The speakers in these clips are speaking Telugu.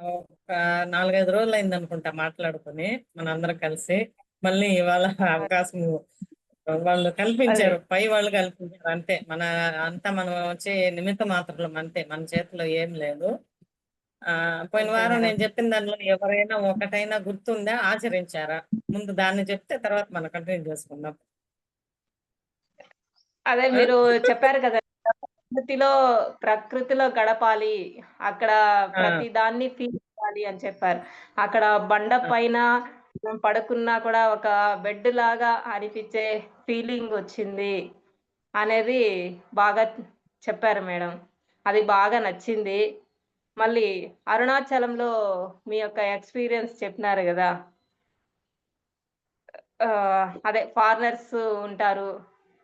ఒక 4-5 రోజులు అయింది అనుకుంటా మాట్లాడుకుని మనందరం కలిసి. మళ్ళీ ఇవాళ అవకాశం వాళ్ళు అదే కల్పించారు, పై వాళ్ళు కల్పించారు అంతే. అంతా మనం వచ్చే నిమిత్త మాత్రం అంతే, మన చేతిలో ఏం లేదు. పోయిన అంతే వారం మేడం. నేను చెప్పిన దానిలో ఎవరైనా ఒకటైనా గుర్తుందా, ఆచరించారా? ముందు దాన్ని చెప్తే తర్వాత మనం కంటిన్యూ చేసుకుందాం. అదే ఆ? మీరు చెప్పారు కదా! ప్రకృతిలో ప్రకృతిలో గడపాలి. అక్కడ ఆ, ప్రతి దాన్ని ఫీల్ చేయాలి అని చెప్పారు. అక్కడ బండ ఆ, పైన మేము పడుకున్నా కూడా ఒక బెడ్ లాగా అనిపించే ఫీలింగ్ వచ్చింది అనేది బాగా చెప్పారు మేడం. అది బాగా నచ్చింది. మళ్ళీ అరుణాచలంలో మీ యొక్క ఎక్స్‌పీరియన్స్ చెప్పినారు గదా! అదే ఫారినర్స్ ఉంటారు.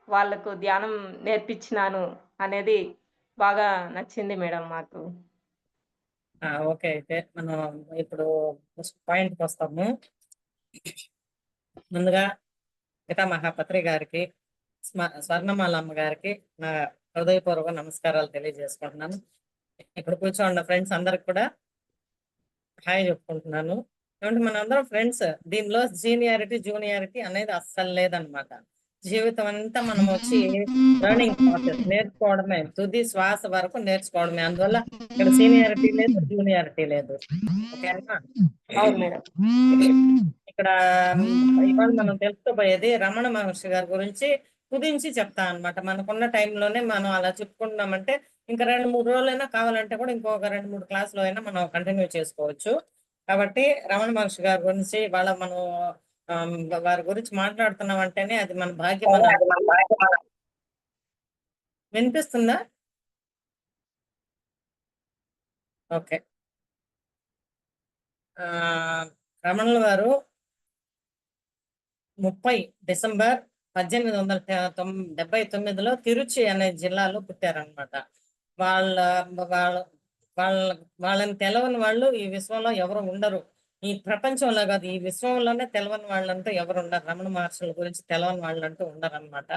వాళ్ళకు ధ్యానం నేర్పించినాను అనేది బాగా నచ్చింది మేడం మాకు. ఓకే. అయితే మనం ఇప్పుడు ఫస్ట్ పాయింట్కి వస్తాము. ముందుగా పితామహ పత్రి గారికి, స్వర్ణమాలమ్మ గారికి నా హృదయపూర్వక నమస్కారాలు తెలియజేసుకుంటున్నాను. ఇక్కడ కూర్చోండి ఫ్రెండ్స్ అందరికి కూడా హాయ్ చెప్పుకుంటున్నాను. ఏమంటే మన అందరం ఫ్రెండ్స్. దీనిలో సీనియారిటీ జూనియారిటీ అనేది అస్సలు లేదనమాట. జీవితం అంతా మనం వచ్చి లెర్నింగ్ ప్రాసెస్, నేర్చుకోవడమే, తుది శ్వాస వరకు నేర్చుకోవడమే. అందువల్ల ఇక్కడ సీనియారిటీ లేదు, జూనియారిటీ లేదు. ఓకేనా? అవును మేడం. ఇక్కడ ఇవాళ మనం తెలుసుకోబోయేది రమణ మహర్షి గారి గురించి కుదించి చెప్తా అనమాట. మనకున్న టైంలోనే మనం అలా చెప్పుకుంటున్నామంటే ఇంకా 2-3 రోజులైనా కావాలంటే కూడా ఇంకొక 2-3 క్లాసులు అయినా మనం కంటిన్యూ చేసుకోవచ్చు. కాబట్టి రమణ మహర్షి గారి గురించి ఇవాళ మనం ఆమ్, వారి గురించి మాట్లాడుతున్నాం అంటేనే అది మన భాగ్యం అని వినిపిస్తుందా? ఓకే. ఆ రమణుల వారు 30 డిసెంబర్ 1879లో తిరుచి అనే జిల్లాలో పుట్టారనమాట. వాళ్ళ వాళ్ళ వాళ్ళ వాళ్ళని తెలవని వాళ్ళు ఈ విశ్వంలో ఎవరు ఉండరు. ఈ ప్రపంచంలో కాదు, ఈ విశ్వంలోనే తెలవని వాళ్ళంటూ ఎవరు ఉండరు. రమణ మహర్షుల గురించి తెలవని వాళ్ళంటూ ఉండరు అనమాట.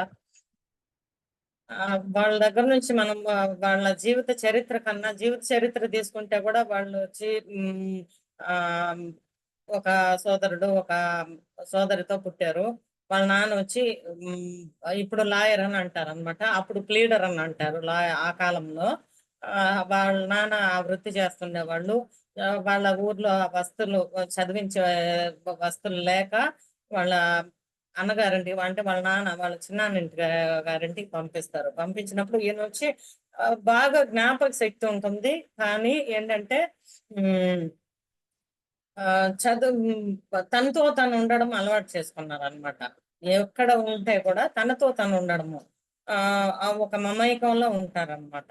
వాళ్ళ దగ్గర నుంచి మనం వాళ్ళ జీవిత చరిత్ర కన్నా, జీవిత చరిత్ర తీసుకుంటే కూడా వాళ్ళు వచ్చి ఆ ఒక సోదరుడు, ఒక సోదరితో పుట్టారు. వాళ్ళ నాన్న వచ్చి ఇప్పుడు లాయర్ అని అంటారు అనమాట, అప్పుడు ప్లీడర్ అని అంటారు ఆ కాలంలో. వాళ్ళ నాన్న ఆ వృత్తి చేస్తుండేవాళ్ళు. వాళ్ళ ఊర్లో వస్తువులు చదివించే వస్తువులు లేక వాళ్ళ అన్నగారింటికి, అంటే వాళ్ళ నాన్న వాళ్ళ చిన్నాన్నింటి గారింటికి పంపిస్తారు. పంపించినప్పుడు ఈయన వచ్చి బాగా జ్ఞాపక శక్తి ఉంటుంది. కానీ ఏంటంటే ఉమ్, ఆ చదువు తనతో తను ఉండడం అలవాటు చేసుకున్నారు అనమాట. ఎక్కడ ఉంటే కూడా తనతో తను ఉండడము, ఆ ఆ ఒక మమైకంలో ఉంటారన్నమాట.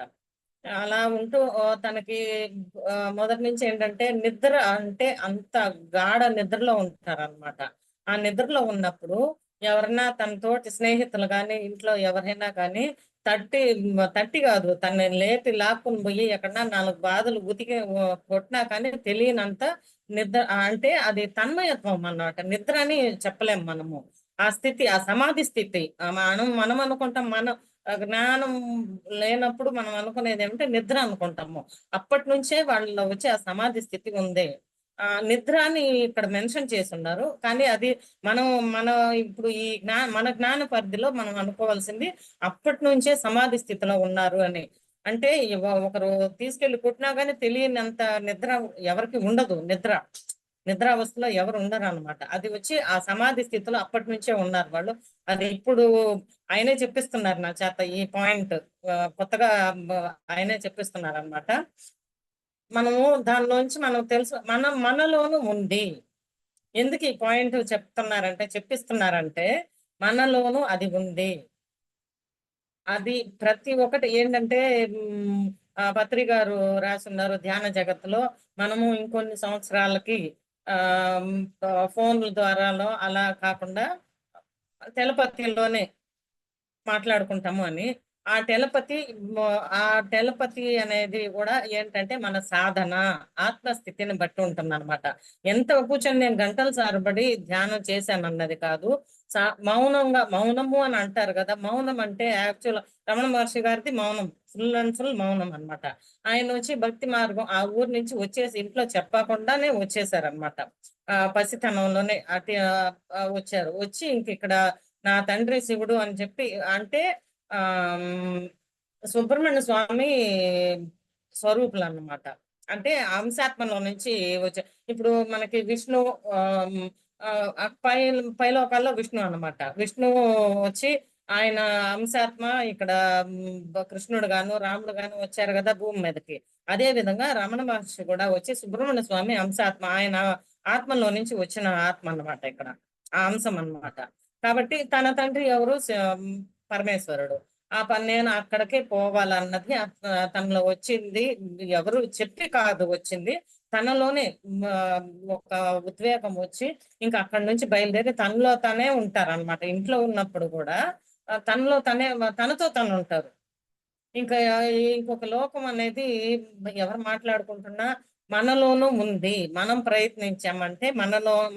అలా ఉంటూ తనకి మొదటి నుంచి ఏంటంటే నిద్ర అంటే అంత గాఢ నిద్రలో ఉంటారన్నమాట. ఆ నిద్రలో ఉన్నప్పుడు ఎవరైనా తన తోటి స్నేహితులు కానీ ఇంట్లో ఎవరైనా కానీ తట్టి తట్టి కాదు, తనని లేపి లాక్కుని పోయి ఎక్కడన్నా 4 బాధలు ఉతికి కొట్టినా కానీ తెలియనంత నిద్ర. అంటే అది తన్మయత్వం అన్నమాట. నిద్ర అని చెప్పలేము మనము. ఆ స్థితి, ఆ సమాధి స్థితి. మనం మనం అనుకుంటాం, మనం జ్ఞానం లేనప్పుడు మనం అనుకునేది ఏమంటే నిద్ర అనుకుంటాము. అప్పటి నుంచే వాళ్ళలో వచ్చి ఆ సమాధి స్థితి ఉంది. నిద్ర అని ఇక్కడ మెన్షన్ చేసి ఉన్నారు. కానీ అది మనం మన ఇప్పుడు ఈ మన జ్ఞాన పరిధిలో మనం అనుకోవాల్సింది అప్పటి నుంచే సమాధి స్థితిలో ఉన్నారు అని. అంటే ఒకరు తీసుకెళ్లి కొట్టినా కానీ తెలియనంత నిద్ర ఎవరికి ఉండదు. నిద్రావస్థలో ఎవరు ఉండరు అనమాట. అది వచ్చి ఆ సమాధి స్థితిలో అప్పటి నుంచే ఉన్నారు వాళ్ళు. అది ఇప్పుడు ఆయనే చెప్పిస్తున్నారు నా చేత ఈ పాయింట్. కొత్తగా ఆయనే చెప్పిస్తున్నారు అనమాట. మనము దానిలోంచి మనం తెలుసు, మనలోనూ ఉంది. ఎందుకు ఈ పాయింట్ చెప్పిస్తున్నారంటే మనలోనూ అది ఉంది. అది ప్రతి ఒక్కటి ఏంటంటే పత్రి గారు రాసున్నారు, ధ్యాన జగత్తులో మనము ఇంకొన్ని సంవత్సరాలకి ఆ ఫోన్ల ద్వారాలో అలా కాకుండా తెలపతిలోనే మాట్లాడుకుంటాము అని. ఆ టెలపతి ఆ టెలపతి అనేది కూడా ఏంటంటే మన సాధన, ఆత్మస్థితిని బట్టి ఉంటుందన్నమాట. ఎంత కూర్చొని నేను గంటల సారబడి ధ్యానం చేశానన్నది కాదు. మౌనంగా, మౌనము అని అంటారు కదా, మౌనం అంటే యాక్చువల్ రమణ మహర్షి గారిది మౌనం, ఫుల్ అండ్ ఫుల్ మౌనం అన్నమాట. ఆయన వచ్చి భక్తి మార్గం ఆ ఊరు నుంచి వచ్చేసి ఇంట్లో చెప్పకుండానే వచ్చేసారనమాట. పసితనంలోనే అటు వచ్చారు. వచ్చి ఇంక ఇక్కడ నా తండ్రి శివుడు అని చెప్పి అంటే ఆ సుబ్రహ్మణ్య స్వామి స్వరూపులు అన్నమాట. అంటే అంశాత్మలో నుంచి వచ్చే ఇప్పుడు మనకి విష్ణు ఆమ్, పైలోకాల్లో విష్ణు అన్నమాట. విష్ణు వచ్చి ఆయన అంశాత్మ ఇక్కడ కృష్ణుడు గాను రాముడు గాను వచ్చారు కదా భూమి మీదకి. అదే విధంగా రమణ మహర్షి కూడా వచ్చి సుబ్రహ్మణ్య స్వామి అంశాత్మ, ఆయన ఆత్మలో నుంచి వచ్చిన ఆత్మ అన్నమాట ఇక్కడ, ఆ అంశం అన్నమాట. కాబట్టి తన తండ్రి ఎవరు పరమేశ్వరుడు. ఆ పని నేను అక్కడికే పోవాలన్నది తనలో వచ్చింది. ఎవరు చెప్పి కాదు వచ్చింది, తనలోనే ఒక ఉద్వేగం వచ్చి ఇంకా అక్కడి నుంచి బయలుదేరి తనలో తనే ఉంటారన్నమాట. ఇంట్లో ఉన్నప్పుడు కూడా తనలో తనే, తనతో తను ఉంటారు. ఇంకా ఇంకొక లోకం అనేది ఎవరు మాట్లాడుకుంటున్నా మనలోనూ ఉంది. మనం ప్రయత్నించామంటే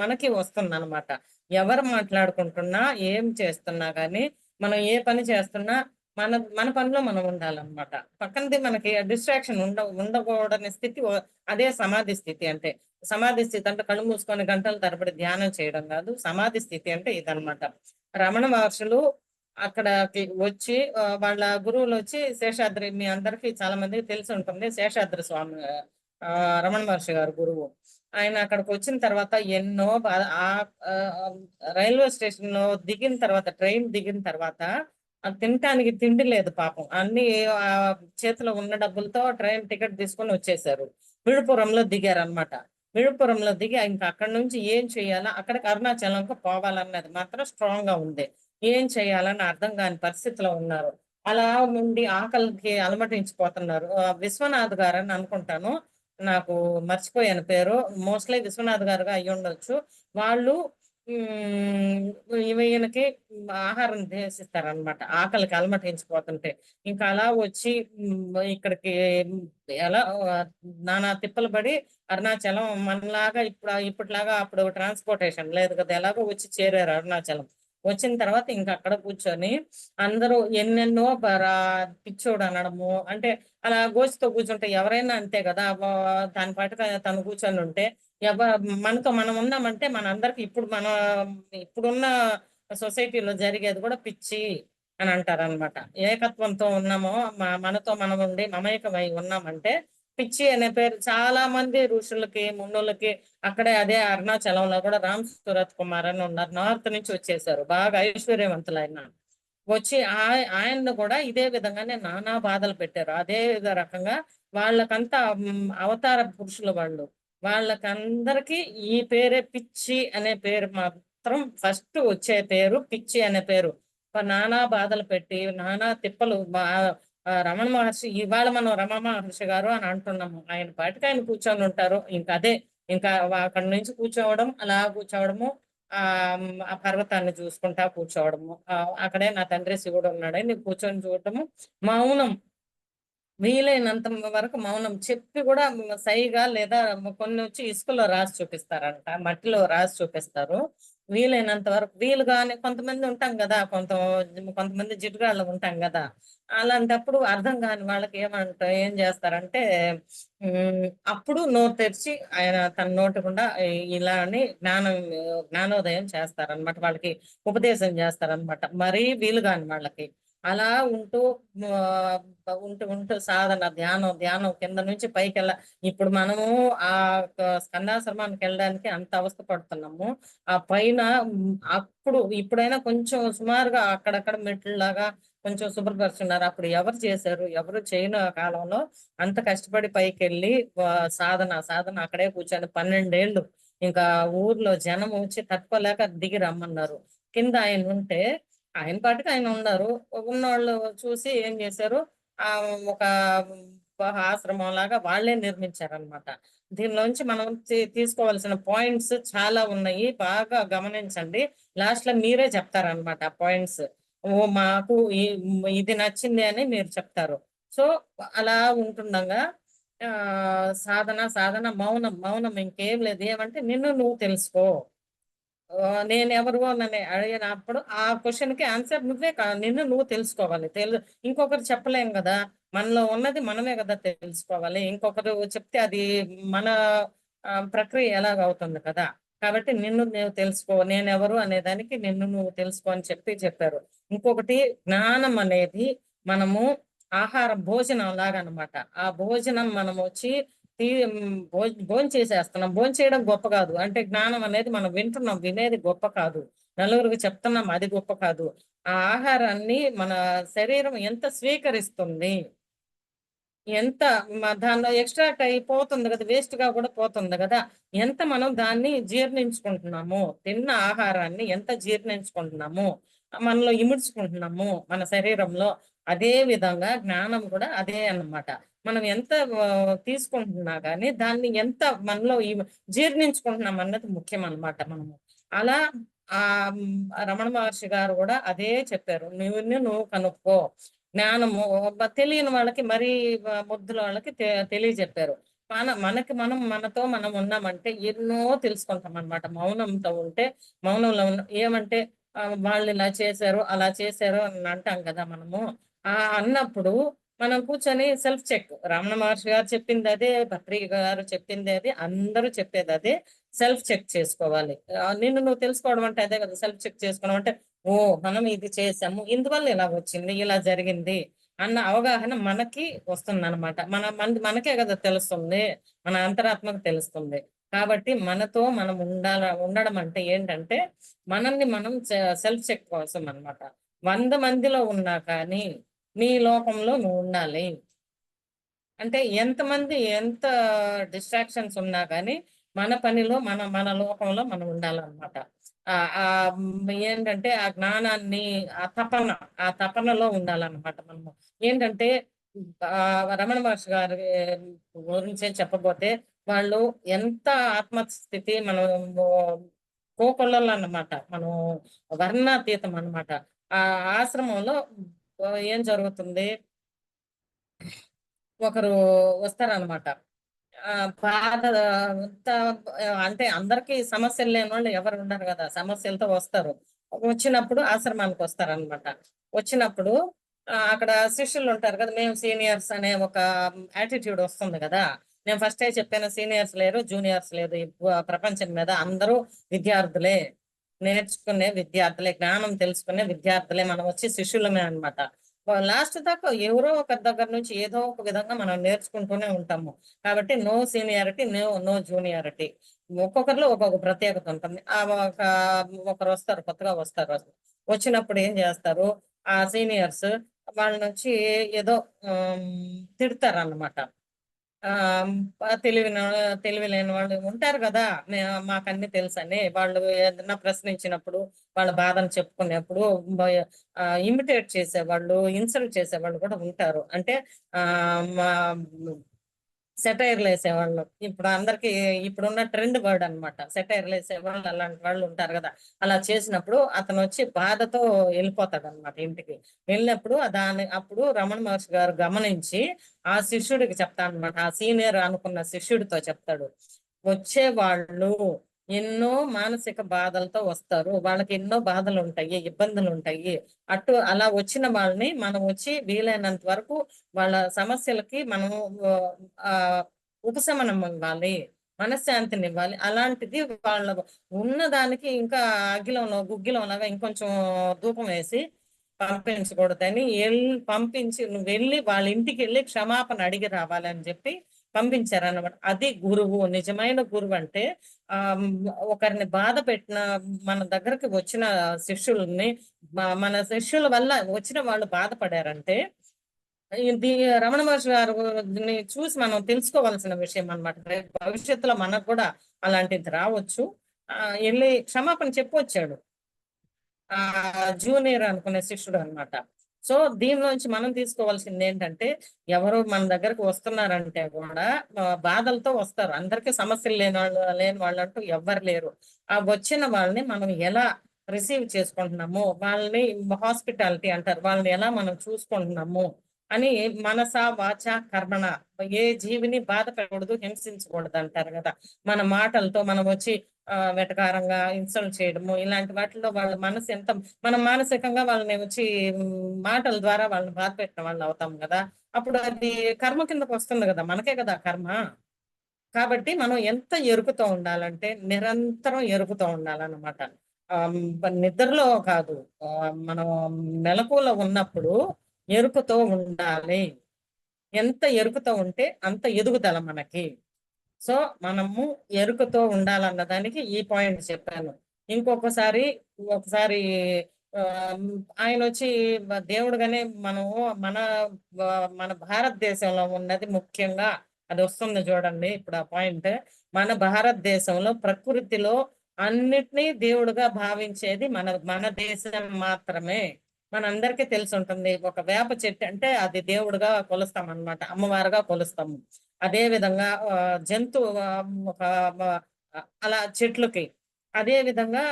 మనకి వస్తుంది అనమాట. ఎవరు మాట్లాడుకుంటున్నా ఏం చేస్తున్నా గానీ, మనం ఏ పని చేస్తున్నా మన మన పనిలో మనం ఉండాలన్నమాట. పక్కనది మనకి డిస్ట్రాక్షన్ ఉండకూడని స్థితి అదే సమాధి స్థితి అంటే. సమాధి స్థితి అంటే కళ్ళు మూసుకొని గంటల తరబడి ధ్యానం చేయడం కాదు. సమాధి స్థితి అంటే ఇదనమాట. రమణ మహర్షులు అక్కడకి వచ్చి వాళ్ళ గురువులు వచ్చి శేషాద్రి, మీ అందరికి చాలా మందికి తెలిసి ఉంటుంది, శేషాద్రి స్వామి రమణ మహర్షి గారు గురువు. ఆయన అక్కడికి వచ్చిన తర్వాత ఎన్నో రైల్వే స్టేషన్ లో దిగిన తర్వాత, ట్రైన్ దిగిన తర్వాత తినటానికి తిండి లేదు పాపం. అన్ని ఆ చేతిలో ఉన్న డబ్బులతో ట్రైన్ టికెట్ తీసుకొని వచ్చేసారు. విழுப்புరంలో దిగారు అనమాట. విழுப்புరంలో దిగి ఇంకా అక్కడి నుంచి ఏం చేయాలా, అక్కడికి అరుణాచలంకి పోవాలన్నది మాత్రం స్ట్రాంగ్ గా ఉంది. ఏం చేయాలని అర్థం కాని పరిస్థితిలో ఉన్నారు. అలా ఉండి ఆకలికి అలమటించిపోతున్నారు. విశ్వనాథ్ గారు అని అనుకుంటాను, నాకు మర్చిపోయాను పేరు, మోస్ట్లీ విశ్వనాథ్ గారుగా అయ్యి ఉండొచ్చు. వాళ్ళు ఈయనకి ఆహారం చేసిస్తారనమాట ఆకలికి అలమటించిపోతుంటే. ఇంకా అలా వచ్చి ఇక్కడికి ఎలా నానా తిప్పలు పడి అరుణాచలం మనలాగా ఇప్పటిలాగా అప్పుడు ట్రాన్స్పోర్టేషన్ లేదు కదా, ఎలాగో వచ్చి చేరారు అరుణాచలం. వచ్చిన తర్వాత ఇంకా అక్కడ కూర్చొని అందరూ ఎన్నెన్నో పిచ్చోడు అనడము, అంటే అలా గోచితో కూర్చుంటే ఎవరైనా అంతే కదా, దాని పాటుగా తను కూర్చొని ఉంటే మనతో మనం ఉన్నామంటే మన అందరికి ఇప్పుడున్న సొసైటీలో జరిగేది కూడా పిచ్చి అని అంటారు అనమాట. ఏకత్వంతో ఉన్నామో మనతో మనం ఉండి మమేకమై ఉన్నామంటే పిచ్చి అనే పేరు చాలా మంది ఋషులకి మునులకి అక్కడే అదే అరుణాచలంలో కూడా రామ్ సూరత్ కుమార్ అని ఉన్నారు, నార్త్ నుంచి వచ్చేసారు, బాగా ఐశ్వర్యవంతులు ఆయన. వచ్చి ఆయన్ను కూడా ఇదే విధంగానే నానా బాధలు పెట్టారు. అదే రకంగా వాళ్ళకంతా అవతార పురుషులు వాళ్ళు. వాళ్ళకందరికి ఈ పేరే పిచ్చి అనే పేరు మాత్రం ఫస్ట్ వచ్చే పేరు పిచ్చి అనే పేరు. నానా బాధలు పెట్టి నానా తిప్పలు రమణ మహర్షి, ఇవాళ మనం రమణ మహర్షి గారు అని అంటున్నాము, ఆయన పాటికి ఆయన కూర్చొని ఉంటారు. ఇంకా అదే, ఇంకా అక్కడి నుంచి కూర్చోవడం, అలా కూర్చోవడము, ఆ ఆ పర్వతాన్ని చూసుకుంటా కూర్చోవడము, అక్కడే నా తండ్రి శివుడు ఉన్నాడని కూర్చొని చూడటము, మౌనం, వీలైనంత వరకు మౌనం చెప్పి కూడా సైగా లేదా కొన్ని వచ్చి ఇసుకలో రాసి చూపిస్తారంట, మట్టిలో రాసి చూపిస్తారు. వీలైనంత వరకు వీలుగానే కొంతమంది ఉంటాం కదా, కొంతమంది జిడ్డుగాళ్ళు ఉంటాం కదా, అలాంటప్పుడు అర్థం కాని వాళ్ళకి ఏం చేస్తారంటే అప్పుడు నోరు తెరిచి ఆయన తన నోటి గుండా ఇలా అని జ్ఞానోదయం చేస్తారనమాట, వాళ్ళకి ఉపదేశం చేస్తారనమాట. మరీ వీలుగాని వాళ్ళకి అలా ఉంటూ ఉంటూ ఉంటూ సాధన, ధ్యానం ధ్యానం కింద నుంచి పైకి ఇప్పుడు మనము ఆ స్కందాశ్రమానికి వెళ్ళడానికి అంత అవస్థ పడుతున్నాము. ఆ పైన ఇప్పుడైనా కొంచెం సుమారుగా అక్కడక్కడ మెట్లులాగా కొంచెం శుభ్రపరుచున్నారు. అప్పుడు ఎవరు చేశారు, ఎవరు చేయని కాలంలో అంత కష్టపడి పైకి వెళ్ళి సాధన సాధన అక్కడే కూర్చొని 12 ఏళ్ళు ఇంకా ఊర్లో జనం వచ్చి తట్టుకోలేక దిగి రమ్మన్నారు. కింద ఆయన ఉంటే ఆయన పాటికి ఆయన ఉన్నారు. ఉన్నోళ్ళు చూసి ఏం చేశారు, ఆ ఒక ఆశ్రమం లాగా వాళ్ళే నిర్మించారనమాట. దీనిలోంచి మనం తీసుకోవాల్సిన పాయింట్స్ చాలా ఉన్నాయి, బాగా గమనించండి. లాస్ట్ లో మీరే చెప్తారనమాట ఆ పాయింట్స్. ఓ మాకు ఇది నచ్చింది అని మీరు చెప్తారు. సో అలా ఉంటుండగా సాధన సాధన మౌనం మౌనం ఇంకేం లేదు. ఏమంటే నిన్ను నువ్వు తెలుసుకో. నేనెవరు నన్ను అడిగినప్పుడు ఆ క్వెషన్‌కి ఆన్సర్ నువ్వే నిన్ను నువ్వు తెలుసుకోవాలి. ఇంకొకరు చెప్పలేం గదా! మనలో ఉన్నది మనమే గదా తెలుసుకోవాలి. ఇంకొకరు చెప్తే అది మన ప్రక్రియ ఎలాగవుతుంది కదా! కాబట్టి నిన్ను నువ్వు తెలుసుకో. నేనెవరు అనేదానికి నిన్ను నువ్వు తెలుసుకో అని చెప్పారు. ఇంకొకటి జ్ఞానం అనేది మనము ఆహారం భోజనం లాగనమాట. ఆ భోజనం మనమొచ్చి భోంచేసేస్తున్నాం. భోంచేయడం గొప్ప కాదు. అంటే జ్ఞానం అనేది మనం వింటున్నాం. వినేది గొప్ప కాదు. నలుగురికి చెప్తున్నాం అది గొప్ప కాదు. ఆ ఆహారాన్ని మన శరీరం ఎంత స్వీకరిస్తుంది, ఎంత దానిలో ఎక్స్‌ట్రాక్ట్ అయిపోతుంది గదా! వేస్ట్‌గా కూడా పోతుంది గదా! ఎంత మనం దాన్ని జీర్ణించుకుంటున్నాము, తిన్న ఆహారాన్ని ఎంత జీర్ణించుకుంటున్నాము, మనలో ఇముడ్చుకుంటున్నాము మన శరీరంలో. అదే విధంగా జ్ఞానం కూడా అదే అన్నమాట. మనం ఎంత తీసుకుంటున్నా గానీ దాన్ని ఎంత మనలో జీర్ణించుకుంటున్నాం అన్నది ముఖ్యమన్నమాట మనము. అలా రమణ మహర్షి గారు గూడా అదే చెప్పారు. నిన్ను నువ్వు కనుక్కో. జ్ఞానము తెలియని వాళ్ళకి మరీ ముగ్ధుల వాళ్ళకి తెలియజెప్పారు. మనకి మనతో మనం ఉన్నామంటే ఎన్నో తెలుసుకుంటామనమాట. మౌనంతో ఉంటే మౌనంలో ఏమంటే వాళ్ళిలా చేశారు, అలా చేశారు అని అంటాం కదా మనము. అన్నప్పుడు మనం కూర్చొని సెల్ఫ్ చెక్. రమణ మహర్షి గారు చెప్పిందదే, భర్తృ గారు చెప్పిందదే, అందరూ చెప్పేదదే. సెల్ఫ్ చెక్ చేసుకోవాలి. నిన్ను నువ్వు తెలుసుకోవడం అంటే అదే కదా! సెల్ఫ్ చెక్ చేసుకోవడం అంటే ఓహ్! మనం ఇది చేసాము. ఇందువల్ల ఇలా వచ్చింది. ఇలా జరిగింది. అన్న అవగాహన మనకి వస్తుందనమాట. మనకే గదా తెలుస్తుంది. మన అంతరాత్మకు తెలుస్తుంది. కాబట్టి మనతో మనం ఉండడం అంటే ఏంటంటే, మనల్ని మనం సెల్ఫ్ చెక్ కోసం అన్నమాట. 100 మందిలో ఉన్నా కానీ, నీ లోకంలో నువ్వుండాలి. అంటే ఎంత డిస్ట్రాక్షన్స్ ఉన్నా గానీ, మన పనిలో మన లోకంలో మనం ఉండాలనమాట. ఏంటంటే ఆ జ్ఞానాన్ని, ఆ తపనలో ఉండాలనమాట మనము. ఏంటంటే రమణ మహర్షి గారి గురించే చెప్పబోతే, వాళ్ళు ఎంత ఆత్మస్థితి మనం కోకొల్లలనమాట. మనం వర్ణాతీతం అనమాట. ఆ ఆశ్రమంలో ఏం జరుగుతుంది? ఒకరు వస్తారనమాట. బాధ అంతా అంటే అందరికీ సమస్యలు లేనోళ్ళు ఎవరు ఉండరు గదా! సమస్యలతో వస్తారు. వచ్చినప్పుడు ఆశ్రమానికొస్తారనమాట. వచ్చినప్పుడు అక్కడ శిష్యులుంటారు కదా! మేము సీనియర్స్ అనే ఒక యాటిట్యూడ్ వస్తుంది గదా! నేను ఫస్టే చెప్పాను సీనియర్స్ లేరు, జూనియర్స్ లేదు. ఈ ప్రపంచం మీద అందరూ విద్యార్థులే. నేర్చుకునే విద్యార్థులే. జ్ఞానం తెలుసుకునే విద్యార్థులే. మనం వచ్చి శిష్యులమే అన్నమాట. లాస్ట్ దాకా ఎవరో ఒకరి దగ్గర నుంచి ఏదో ఒక విధంగా మనం నేర్చుకుంటూనే ఉంటాము. కాబట్టి నో సీనియారిటీ, నో జూనియారిటీ. ఒక్కొక్కరిలో ఒక్కొక్క ప్రత్యేకత ఉంటుంది. ఒకరొస్తారు, కొత్తగా వస్తారు. వచ్చినప్పుడు ఏం చేస్తారు, ఆ సీనియర్స్ వాళ్ళ నుంచి ఏదో తిడతారన్నమాట. ఆహ్, తెలివి లేని వాళ్ళు ఉంటారు గదా! మాకన్నీ తెలుసని. వాళ్ళు ఏదన్నా ప్రశ్నించినప్పుడు, వాళ్ళ బాధను చెప్పుకునేప్పుడు ఇమిటేట్ చేసేవాళ్ళు, ఇన్సల్ట్ చేసేవాళ్ళు కూడా ఉంటారు. అంటే మా సెటైర్‌లేసేవాళ్ళు. ఇప్పుడు అందరికి ఇప్పుడున్న ట్రెండ్ వర్డ్ అన్నమాట. సెటైర్‌లేసేవాళ్ళు అలాంటి వాళ్ళు ఉంటారు గదా! అలా చేసినప్పుడు అతనొచ్చి బాధతో ఎళ్ళిపోతాడన్నమాట ఇంటికి. వెళ్ళినప్పుడు అప్పుడు రమణ మహర్షి గారు గమనించి ఆ శిష్యుడికి చెప్తాడన్నమాట. ఆ సీనియర్ అనుకున్న శిష్యుడితో చెప్తాడు. వచ్చేవాళ్ళు ఎన్నో మానసిక బాధలతో వస్తారు. వాళ్ళకి ఎన్నో బాధలుంటాయి, ఇబ్బందులుంటాయి. అలా వచ్చిన వాళ్ళని మనం వచ్చి వీలైనంత వరకు వాళ్ళ సమస్యలకి మనము ఆహ్, ఉపశమనం ఇవ్వాలి. మనశ్శాంతినివ్వాలి. అలాంటిది వాళ్ళ ఉన్నదానికి ఇంకా అగ్గిలంలో గుగ్గిలంలాగా ఇంకొంచెం ధూపం వేసి పంపించకూడదని పంపించి నువ్వెళ్ళి వాళ్ళ ఇంటికెళ్ళి క్షమాపణ అడిగి రావాలని చెప్పి పంపించారన్నమాట. అది గురువు. నిజమైన గురువంటే ఆహ్, ఒకరిని బాధ పెట్టిన మన దగ్గరకి వచ్చిన శిష్యుల్ని మన శిష్యుల వల్ల వచ్చిన వాళ్ళు బాధపడారంటే ఇది రమణ మహర్షి గారిని చూసి మనం తెలుసుకోవాల్సిన విషయం అన్నమాట. రేపు భవిష్యత్తులో మనకు కూడా అలాంటిది రావచ్చు. ఎళ్లి క్షమాపణ చెప్పొచ్చాడు. జూనియర్ అనుకునే శిష్యుడన్నమాట. సో, దీనిలోంచి మనం తీసుకోవాల్సిందేంటంటే, ఎవరు మన దగ్గరకి వస్తున్నారంటే గూడా బాధలతో వస్తారు. అందరికీ సమస్యలు లేని వాళ్ళంటూ ఎవ్వరు లేరు. ఆ వచ్చిన వాళ్ళని మనం ఎలా రిసీవ్ చేసుకుంటున్నాము, వాళ్ళని హాస్పిటాలిటీ అంటారు, వాళ్ళని ఎలా మనం చూసుకుంటున్నాము అని మనస వాచ కర్మణ, ఏ జీవిని బాధ పెట్టకూడదు, హింసించకూడదు అంటారు కదా. మన మాటలతో మనం వచ్చి వెటకారంగా ఇన్సల్ట్ చేయడము ఇలాంటి వాటిల్లో వాళ్ళ మనసు ఎంత, మనం మానసికంగా వాళ్ళని వచ్చి మాటల ద్వారా వాళ్ళని బాధ పెట్టిన వాళ్ళు అవుతాం కదా. అప్పుడు అది కర్మ కిందకు వస్తుంది కదా, మనకే కదా కర్మ. కాబట్టి మనం ఎంత ఎరుకుతూ ఉండాలంటే నిరంతరం ఎరుకుతూ ఉండాలన్నమాట. నిద్రలో కాదు, మనం మెలకువలో ఉన్నప్పుడు ఎరుకుతూ ఉండాలి. ఎంత ఎరుకుతూ ఉంటే అంత ఎదుగుదల మనకి. సో మనము ఎరుకుతో ఉండాలన్న దానికి ఈ పాయింట్ చెప్పాను. ఇంకొకసారి ఒకసారి ఆ, ఆయన వచ్చి దేవుడుగానే మనము మన మన భారతదేశంలో ఉన్నది ముఖ్యంగా అది వస్తుంది చూడండి ఇప్పుడు ఆ పాయింట్. మన భారతదేశంలో ప్రకృతిలో అన్నిటినీ దేవుడుగా భావించేది మన మన దేశం మాత్రమే. మనందరికీ తెలిసి ఉంటుంది, ఒక వేప చెట్టు అంటే అది దేవుడుగా కొలుస్తాం అన్నమాట, అమ్మవారుగా కొలుస్తాము. అదే విధంగా జంతువు ఒక అలా చెట్లకి అదే విధంగా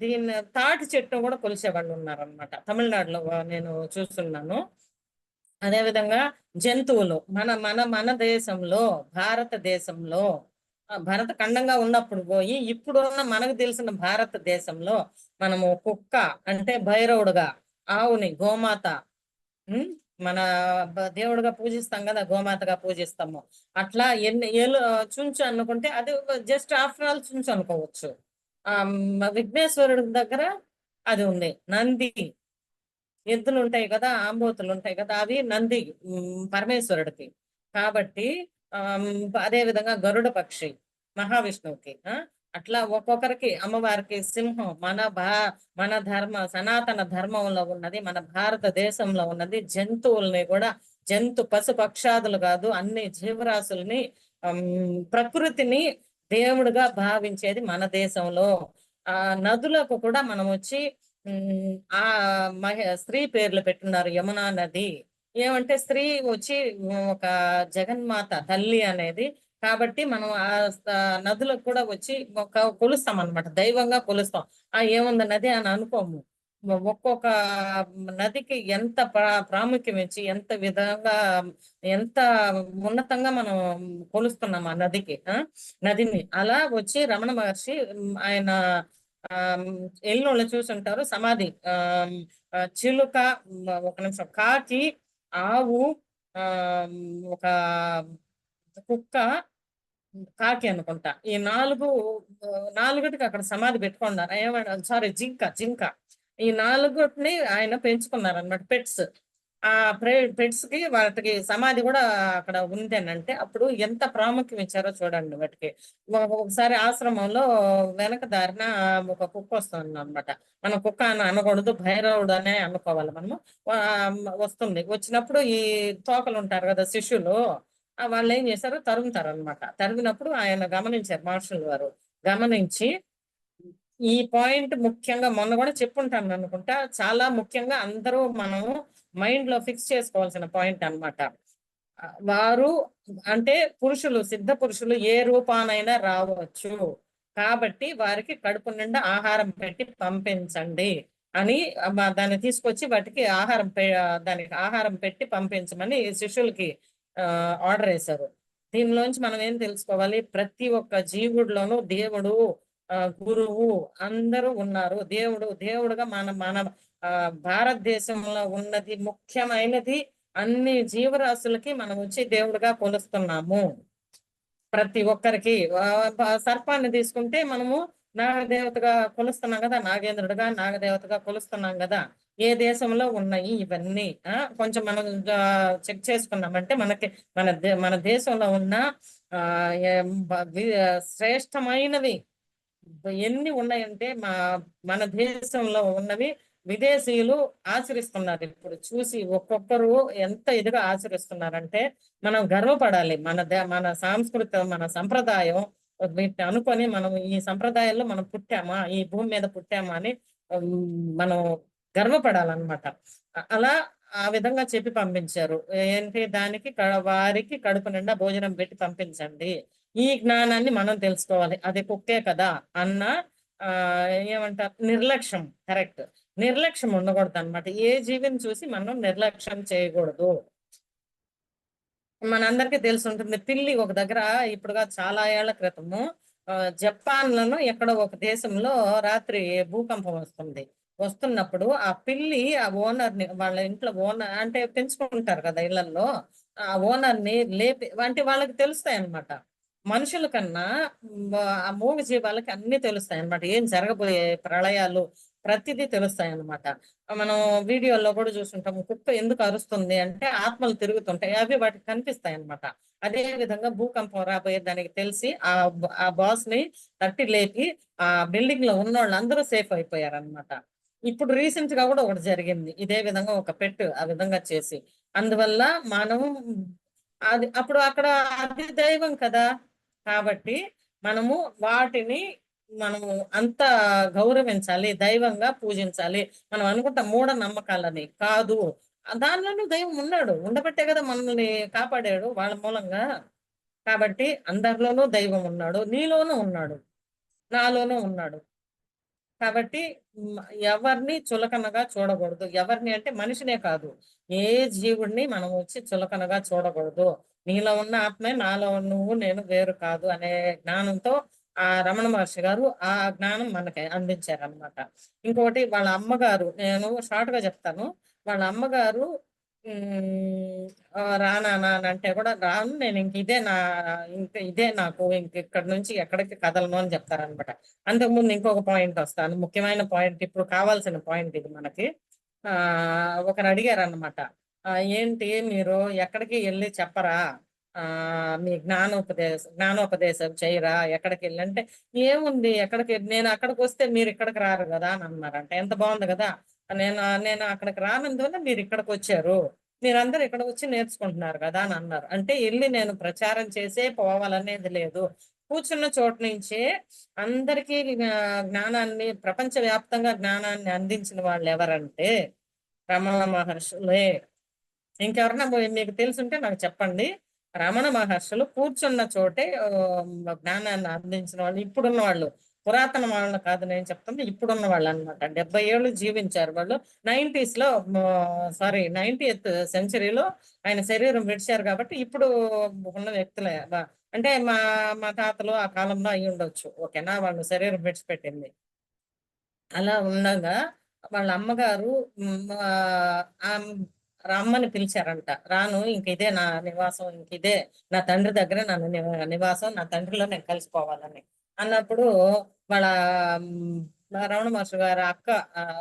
దీన్ని తాటి చెట్టు కూడా కొలిసేవాళ్ళు ఉన్నారనమాట తమిళనాడులో, నేను చూస్తున్నాను. అదే విధంగా జంతువులు మన మన మన దేశంలో, భారతదేశంలో భరత ఖండంగా ఉన్నప్పుడు పోయి ఇప్పుడు ఉన్న మనకు తెలిసిన భారతదేశంలో మనము కుక్క అంటే భైరవుడుగా, ఆవుని గోమాత, ఉమ్, మన దేవుడిగా పూజిస్తాం కదా, గోమాతగా పూజిస్తాము. అట్లా ఎన్ని ఏళ్ళు చుంచు అనుకుంటే అది జస్ట్ ఆఫ్టర్ ఆల్ చుంచు అనుకోవచ్చు. విఘ్నేశ్వరుడి దగ్గర అది ఉంది నంది, ఎద్దులు ఉంటాయి కదా, ఆంబోతులు ఉంటాయి కదా, అవి నంది పరమేశ్వరుడికి. కాబట్టి అదే విధంగా గరుడ పక్షి మహావిష్ణువుకి. అట్లా ఒక్కొక్కరికి అమ్మవారికి సింహం, మన ధర్మ సనాతన ధర్మంలో ఉన్నది, మన భారతదేశంలో ఉన్నది జంతువుల్ని కూడా, పశు పక్షాదులు కాదు అన్ని జీవరాశుల్ని ప్రకృతిని దేవుడుగా భావించేది మన దేశంలో. నదులకు కూడా మనం వచ్చి ఆ స్త్రీ పేర్లు పెట్టున్నారు, యమునా నది. ఏమంటే స్త్రీ వచ్చి ఒక జగన్మాత తల్లి అనేది, కాబట్టి మనం నదులకు కూడా వచ్చి కొలుస్తాం అనమాట, దైవంగా కొలుస్తాం. ఏముంది నది అని అనుకోము. ఒక్కొక్క నదికి ఎంత ప్రాముఖ్యం ఇచ్చి ఎంత విధంగా ఎంత ఉన్నతంగా మనం కొలుస్తున్నాం ఆ నదిని. అలా వచ్చి రమణ మహర్షి ఆయన ఎల్లుళ్ళు చూసుంటారు సమాధి, చిలుక, ఒక నిమిషం, కాకి, ఆవు, ఆ ఒక కుక్క, కాకి అనుకుంటా, ఈ నాలుగుటికి అక్కడ సమాధి పెట్టుకున్నారు. ఏమన్నా సారీ, జింక ఈ నాలుగుటిని ఆయన పెంచుకున్నారు అనమాట, పెట్స్. ఆ పెట్స్ కి వాటికి సమాధి కూడా అక్కడ ఉంది అని అంటే అప్పుడు ఎంత ప్రాముఖ్యం ఇచ్చారో చూడండి వాటికి. ఒకసారి ఆశ్రమంలో వెనక దారిన ఒక కుక్క వస్తుంది అనమాట. మనం కుక్క అని అనకూడదు, భైరవుడు అనే అనుకోవాలి మనము. వస్తుంది, వచ్చినప్పుడు ఈ తోకలు ఉంటారు కదా శిష్యులు, వాళ్ళు ఏం చేశారు, తరుముతారు అనమాట. తరిమినప్పుడు ఆయన గమనించారు, మహర్షులు వారు గమనించి ఈ పాయింట్ ముఖ్యంగా మొన్న కూడా చెప్పుంటాను అనుకుంటా, చాలా ముఖ్యంగా అందరూ మనం మైండ్ లో ఫిక్స్ చేసుకోవాల్సిన పాయింట్ అన్నమాట. వారు అంటే పురుషులు, సిద్ధ పురుషులు ఏ రూపానైనా రావచ్చు, కాబట్టి వారికి కడుపు నిండా ఆహారం పెట్టి పంపించండి అని దాన్ని తీసుకొచ్చి వాటికి దానికి ఆహారం పెట్టి పంపించమని శిష్యులకి ఆర్డర్ వేశారు. దీనిలోంచి మనం ఏం తెలుసుకోవాలి, ప్రతి ఒక్క జీవుడిలోనూ దేవుడు, గురువు అందరూ ఉన్నారు. దేవుడుగా మన మన భారతదేశంలో ఉన్నది ముఖ్యమైనది, అన్ని జీవరాశులకి మనం వచ్చి దేవుడుగా కొలుస్తున్నాము. ప్రతి ఒక్కరికి సర్పాన్ని తీసుకుంటే మనము నాగదేవతగా కొలుస్తున్నాం కదా, నాగదేవతగా కొలుస్తున్నాం కదా. ఏ దేశంలో ఉన్నాయి ఇవన్నీ కొంచెం మనం చెక్ చేసుకున్నామంటే మనకి మన దేశంలో ఉన్న శ్రేష్టమైనవి ఎన్ని ఉన్నాయంటే మన దేశంలో ఉన్నవి విదేశీయులు ఆచరిస్తున్నారు. ఇప్పుడు చూసి ఒక్కొక్కరు ఎంత ఇదిగా ఆచరిస్తున్నారంటే మనం గర్వపడాలి. మన సాంస్కృతి, మన సంప్రదాయం వీటిని అనుకొని మనం ఈ సంప్రదాయాల్లో మనం పుట్టామా, ఈ భూమి మీద పుట్టామా అని మనం గర్వపడాలన్నమాట. అలా ఆ విధంగా చెప్పి పంపించారు. ఏంటి దానికి వారికి కడుపు నిండా భోజనం పెట్టి పంపించండి. ఈ జ్ఞానాన్ని మనం తెలుసుకోవాలి. అది కుక్కే కదా అన్న ఏమంటారు, నిర్లక్ష్యం. కరెక్ట్. నిర్లక్ష్యం ఉండకూడదనమాట. ఏ జీవిని చూసి మనం నిర్లక్ష్యం చేయకూడదు. మనందరికీ తెలిసుంటుంది. పిల్లి ఒక దగ్గర ఇప్పుడు కాదు చాలా ఏళ్ల క్రితము జపాన్‌లోనో ఎక్కడో ఒక దేశంలో రాత్రి భూకంపం వస్తుంది. వస్తున్నప్పుడు ఆ పిల్లి ఆ ఓనర్‌ని, వాళ్ళ ఇంట్లో ఓనర్ అంటే పెంచుకుంటారు కదా ఇళ్లల్లో. ఆ ఓనర్‌ని లేపి అంటే వాళ్ళకి తెలుస్తాయన్నమాట. మనుషుల కన్నా ఆ మూగ జీవాలకి అన్నీ తెలుస్తాయన్నమాట. ఏం జరగబోయే ప్రళయాలు ప్రతిదీ తెలుస్తాయన్నమాట. మనం వీడియోలో కూడా చూసుంటాము. కుక్క ఎందుకు అరుస్తుంది అంటే ఆత్మలు తిరుగుతుంటాయి. అవి వాటికి కనిపిస్తాయి అన్నమాట. అదే విధంగా భూకంపం రాబోయే దానికి తెలిసి ఆ బాస్ ని తట్టి లేపి ఆ బిల్డింగ్ లో ఉన్నోళ్ళందరూ సేఫ్ అయిపోయారన్నమాట. ఇప్పుడు రీసెంట్ గా కూడా ఒకటి జరిగింది. ఇదే విధంగా ఒక పెట్ ఆ విధంగా చేసి. అందువల్ల మనం అది అప్పుడు అక్కడ అది దైవం కదా! కాబట్టి మనము వాటిని మనము అంత గౌరవించాలి. దైవంగా పూజించాలి. మనం అనుకుంటాం మూఢ నమ్మకాలని. కాదు. దానిలోనూ దైవం ఉన్నాడు. ఉండబట్టే కదా మనల్ని కాపాడాడు వాళ్ళ మూలంగా. కాబట్టి అందరిలోనూ దైవం ఉన్నాడు. నీలోనూ ఉన్నాడు. నాలోనూ ఉన్నాడు. కాబట్టి హ్మ్. ఎవరిని చులకనగా చూడకూడదు. ఎవరిని అంటే మనిషినే కాదు. ఏ జీవుడిని మనం వచ్చి చులకనగా చూడకూడదు. నీలో ఉన్న ఆత్మే నాలో నువ్వు నేను వేరు కాదు అనే జ్ఞానంతో రమణ మహర్షి గారు ఆ జ్ఞానం మనకి అందించారనమాట. ఇంకోటి వాళ్ళ అమ్మగారు, నేను షార్ట్‌గా చెప్తాను. వాళ్ళ అమ్మగారు రా నాన్న అని అంటే కూడా రాను, నేను ఇంక ఇదే నాకు ఇక్కడి నుంచి ఎక్కడికి కదలను అని చెప్తారనమాట. అంతకుముందు ఇంకొక పాయింట్ వస్తాను. ముఖ్యమైన పాయింట్, ఇప్పుడు కావాల్సిన పాయింట్ ఇది మనకి. ఒకరు అడిగారన్నమాట. ఏంటి మీరు ఎక్కడికి వెళ్ళి చెప్పరా? మీ జ్ఞానోపదేశం చేయరా? ఎక్కడికి వెళ్ళి అంటే, ఏముంది ఎక్కడికి, నేను అక్కడికి వస్తే మీరు ఇక్కడికి రారు కదా అని అన్నారంట. ఎంత బాగుంది కదా! నేను నేను అక్కడికి రానందువల్ల మీరు ఇక్కడికి వచ్చారు. మీరందరూ ఇక్కడ వచ్చి నేర్చుకుంటున్నారు కదా అని అన్నారు. అంటే వెళ్ళి నేను ప్రచారం చేసే పోవాలనేది లేదు. కూర్చున్న చోటు నుంచే అందరికీ జ్ఞానాన్ని, ప్రపంచవ్యాప్తంగా జ్ఞానాన్ని అందించిన వాళ్ళు ఎవరంటే రమణ మహర్షులే. ఇంకెవరన్నా మీకు తెలుసుంటే నాకు చెప్పండి. రమణ మహర్షులు కూర్చున్న చోటే జ్ఞానాన్ని అందించిన వాళ్ళు. ఇప్పుడున్న వాళ్ళు, పురాతన వాళ్ళని కాదు నేను చెప్తుంది, ఇప్పుడున్న వాళ్ళు అనమాట. 70 ఏళ్ళు జీవించారు వాళ్ళు. 90s లో సారీ 90th సెంచరీలో ఆయన శరీరం విడిచారు కాబట్టి ఇప్పుడు ఉన్న వ్యక్తులే. అంటే మా మా తాతలు ఆ కాలంలో అయ్యి ఉండొచ్చు. ఓకేనా, వాళ్ళు శరీరం విడిచిపెట్టింది. అలా ఉండగా వాళ్ళ అమ్మగారు రమ్మని పిలిచారంట. రాను, ఇంక ఇదే నా నివాసం, ఇంక ఇదే నా తండ్రి దగ్గర నన్ను నివాసం, నా తండ్రిలో నేను కలిసిపోవాలని అన్నప్పుడు వాళ్ళ రమణ మహర్షి గారి అక్క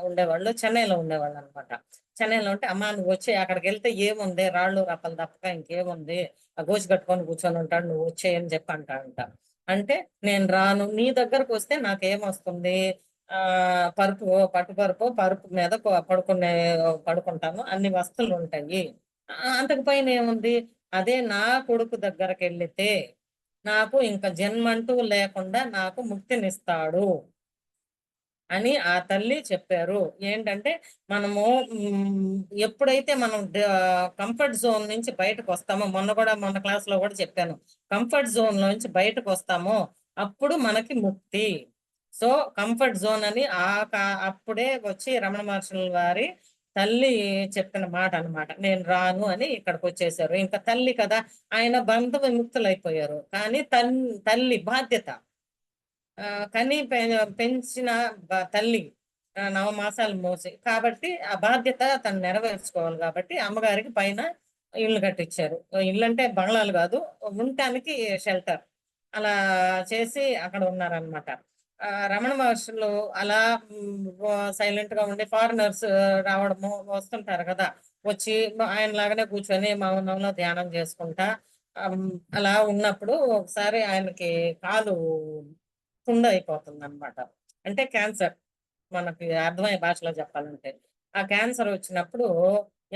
ఉండేవాళ్ళు, చెన్నైలో ఉండేవాళ్ళు అనమాట. చెన్నైలో ఉంటే, అమ్మా నువ్వు వచ్చి అక్కడికి వెళ్తే ఏముంది, రాళ్ళు రప్పలు తప్పక ఇంకేముంది, ఆ గోచి కట్టుకొని కూర్చొని ఉంటాడు, నువ్వు వచ్చేయని చెప్పి అంటాడంట. అంటే నేను రాను, నీ దగ్గరకు వస్తే నాకేమొస్తుంది, పరుపు, పట్టు పరుపు, పరుపు మీద పడుకుంటాను, అన్ని వస్తువులు ఉంటాయి. అంతకు పైన ఏముంది, అదే నా కొడుకు దగ్గరికి వెళితే నాకు ఇంకా జన్మంటూ లేకుండా నాకు ముక్తినిస్తాడు అని ఆ తల్లి చెప్పారు. ఏంటంటే మనము ఎప్పుడైతే మనం కంఫర్ట్ జోన్ నుంచి బయటకు వస్తామో, మొన్న క్లాస్ లో కూడా చెప్పాను, కంఫర్ట్ జోన్ నుంచి బయటకు వస్తామో అప్పుడు మనకి ముక్తి. సో కంఫర్ట్ జోన్ అని అప్పుడే వచ్చి రమణ మహర్షుల వారి తల్లి చెప్పిన మాట అన్నమాట. నేను రాను అని ఇక్కడికి వచ్చేసారు. ఇంకా తల్లి కదా, ఆయన బంధ విముక్తులు అయిపోయారు. కానీ తల్లి బాధ్యత, కని పెంచిన తల్లి, నవమాసాలు మోసి కాబట్టి ఆ బాధ్యత తను నెరవేర్చుకోవాలి. కాబట్టి అమ్మగారికి పైన ఇల్లు కట్టించారు. ఇల్లు అంటే బంగ్లాలు కాదు, ఉండటానికి షెల్టర్. అలా చేసి అక్కడ ఉన్నారనమాట. రమణ మహర్షులు అలా సైలెంట్ గా ఉండి ఫారినర్స్ రావడము, వస్తుంటారు కదా, వచ్చి ఆయన లాగానే కూర్చొని మౌనంలో ధ్యానం చేసుకుంటా అలా ఉన్నప్పుడు ఒకసారి ఆయనకి కాలు పుండు అయిపోతుంది అనమాట. అంటే క్యాన్సర్, మనకి అర్థమయ్యే భాషలో చెప్పాలంటే. ఆ క్యాన్సర్ వచ్చినప్పుడు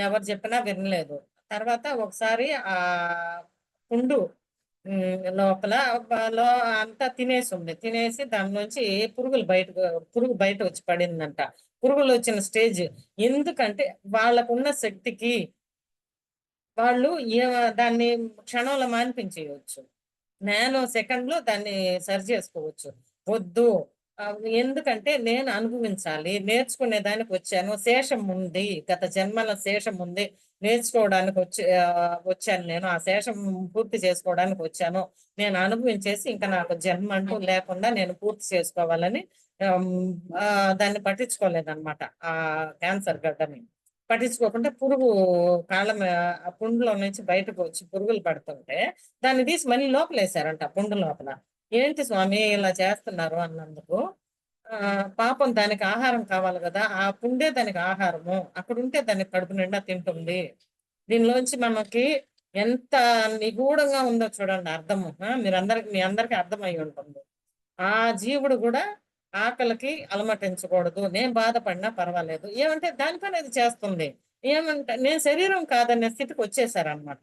ఎవరు చెప్పినా వినలేదు. తర్వాత ఒకసారి పుండు లోపల అంతా తినేసి తినేసి దాని నుంచి పురుగు బయట వచ్చి పడిందంట. పురుగులు వచ్చిన స్టేజ్. ఎందుకంటే వాళ్ళకున్న శక్తికి వాళ్ళు దాన్ని క్షణంలో మాన్పించేయవచ్చు. నానో సెకండ్‌లో దాన్ని సరి చేసుకోవచ్చు. వద్దు, ఎందుకంటే నేను అనుభవించాలి. నేర్చుకునే దానికి వచ్చాను. శేషం ఉంది. గత జన్మల శేషం ఉంది. నేర్చుకోవడానికి వచ్చాను నేను. ఆ శేషం పూర్తి చేసుకోవడానికి వచ్చాను. నేను అనుభవించేసి ఇంక నాకు జన్మ అంటూ లేకుండా నేను పూర్తి చేసుకోవాలని ఆహ్, దాన్ని పట్టించుకోలేదనమాట. క్యాన్సర్ గడ్డని. పట్టించుకోకుండా పురుగు కాళ్ళ ఆ పుండులో నుంచి బయటకు వచ్చి పురుగులు పడుతుంటే దాన్ని తీసి మళ్ళీ లోపలేశారంట ఆ పుండు లోపల. "ఏంటి స్వామి ఇలా చేస్తున్నారు?" అన్నందుకు పాపం దానికి ఆహారం కావాలి గదా! ఆ పుండే దానికి ఆహారము. అక్కడుంటే దానికి కడుపు నిండా తింటుంది. దీనిలోంచి మనకి ఎంత నిగూఢంగా ఉందో చూడండి అర్థము. మీ అందరికి అర్థమై ఉంటుంది. ఆ జీవుడు గూడా ఆకలికి అలమటించకూడదు. నేను బాధపడినా పర్వాలేదు. ఏమంటే దాని పని అది చేస్తుంది. ఏమంటే నేను శరీరం కాదనే స్థితికొచ్చేసారనమాట.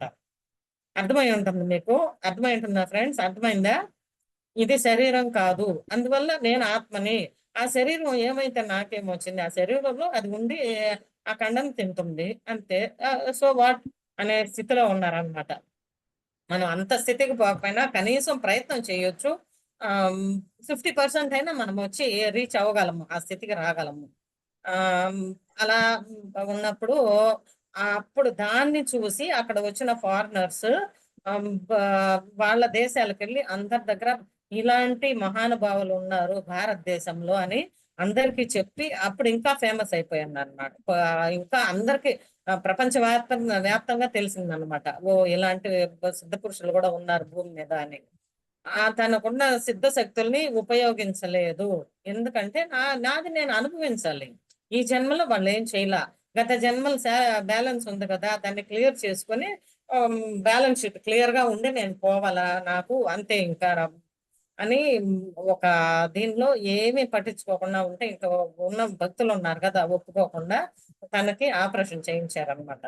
అర్థమై ఉంటుంది మీకు. అర్థమై ఉంటుందా ఫ్రెండ్స్? అర్థమైందా? ఇది శరీరం కాదు. అందువల్ల నేను ఆత్మని. ఆ శరీరం ఏమైతే నాకేమొచ్చింది? ఆ శరీరంలో అది ఉండి ఆ కండను తింటుంది. అంతే. సో వాట్ అనే స్థితిలో ఉన్నారనమాట. మనం అంత స్థితికి పోకపోయినా కనీసం ప్రయత్నం చేయొచ్చు. 50% అయినా మనమొచ్చి రీచ్ అవ్వగలము. ఆ స్థితికి రాగలము. ఆహ్, హ్మ్, అలా ఉన్నప్పుడు అప్పుడు దాన్ని చూసి అక్కడ వచ్చిన ఫారినర్స్ ఆహ్, బ వాళ్ళ దేశాలకెళ్ళి అందరి దగ్గర ఇలాంటి మహానుభావులున్నారు భారతదేశంలో అని అందరికీ చెప్పి అప్పుడు ఇంకా ఫేమస్ అయిపోయానన్నమాట. ఇంకా అందరికి వ్యాప్తంగా తెలిసిందనమాట. ఓహ్! ఇలాంటి సిద్ధ పురుషులు గూడా ఉన్నారు భూమి మీద అని. తనకున్న సిద్ధ శక్తుల్ని ఉపయోగించలేదు. ఎందుకంటే నాది నేను అనుభవించాలి. ఈ జన్మలో వాళ్ళేం చేయలా. గత జన్మల బ్యాలెన్స్ ఉంది గదా! దాన్ని క్లియర్ చేసుకొని బ్యాలెన్స్ షీట్ క్లియర్‌గా ఉండి నేను పోవాలా నాకు అంతే ఇంకా అని ఒక దీనిలో ఏమీ పట్టించుకోకుండా ఉంటే ఇంకా ఉన్న భక్తులున్నారు గదా! ఒప్పుకోకుండా తనకి ఆపరేషన్ చేయించారనమాట.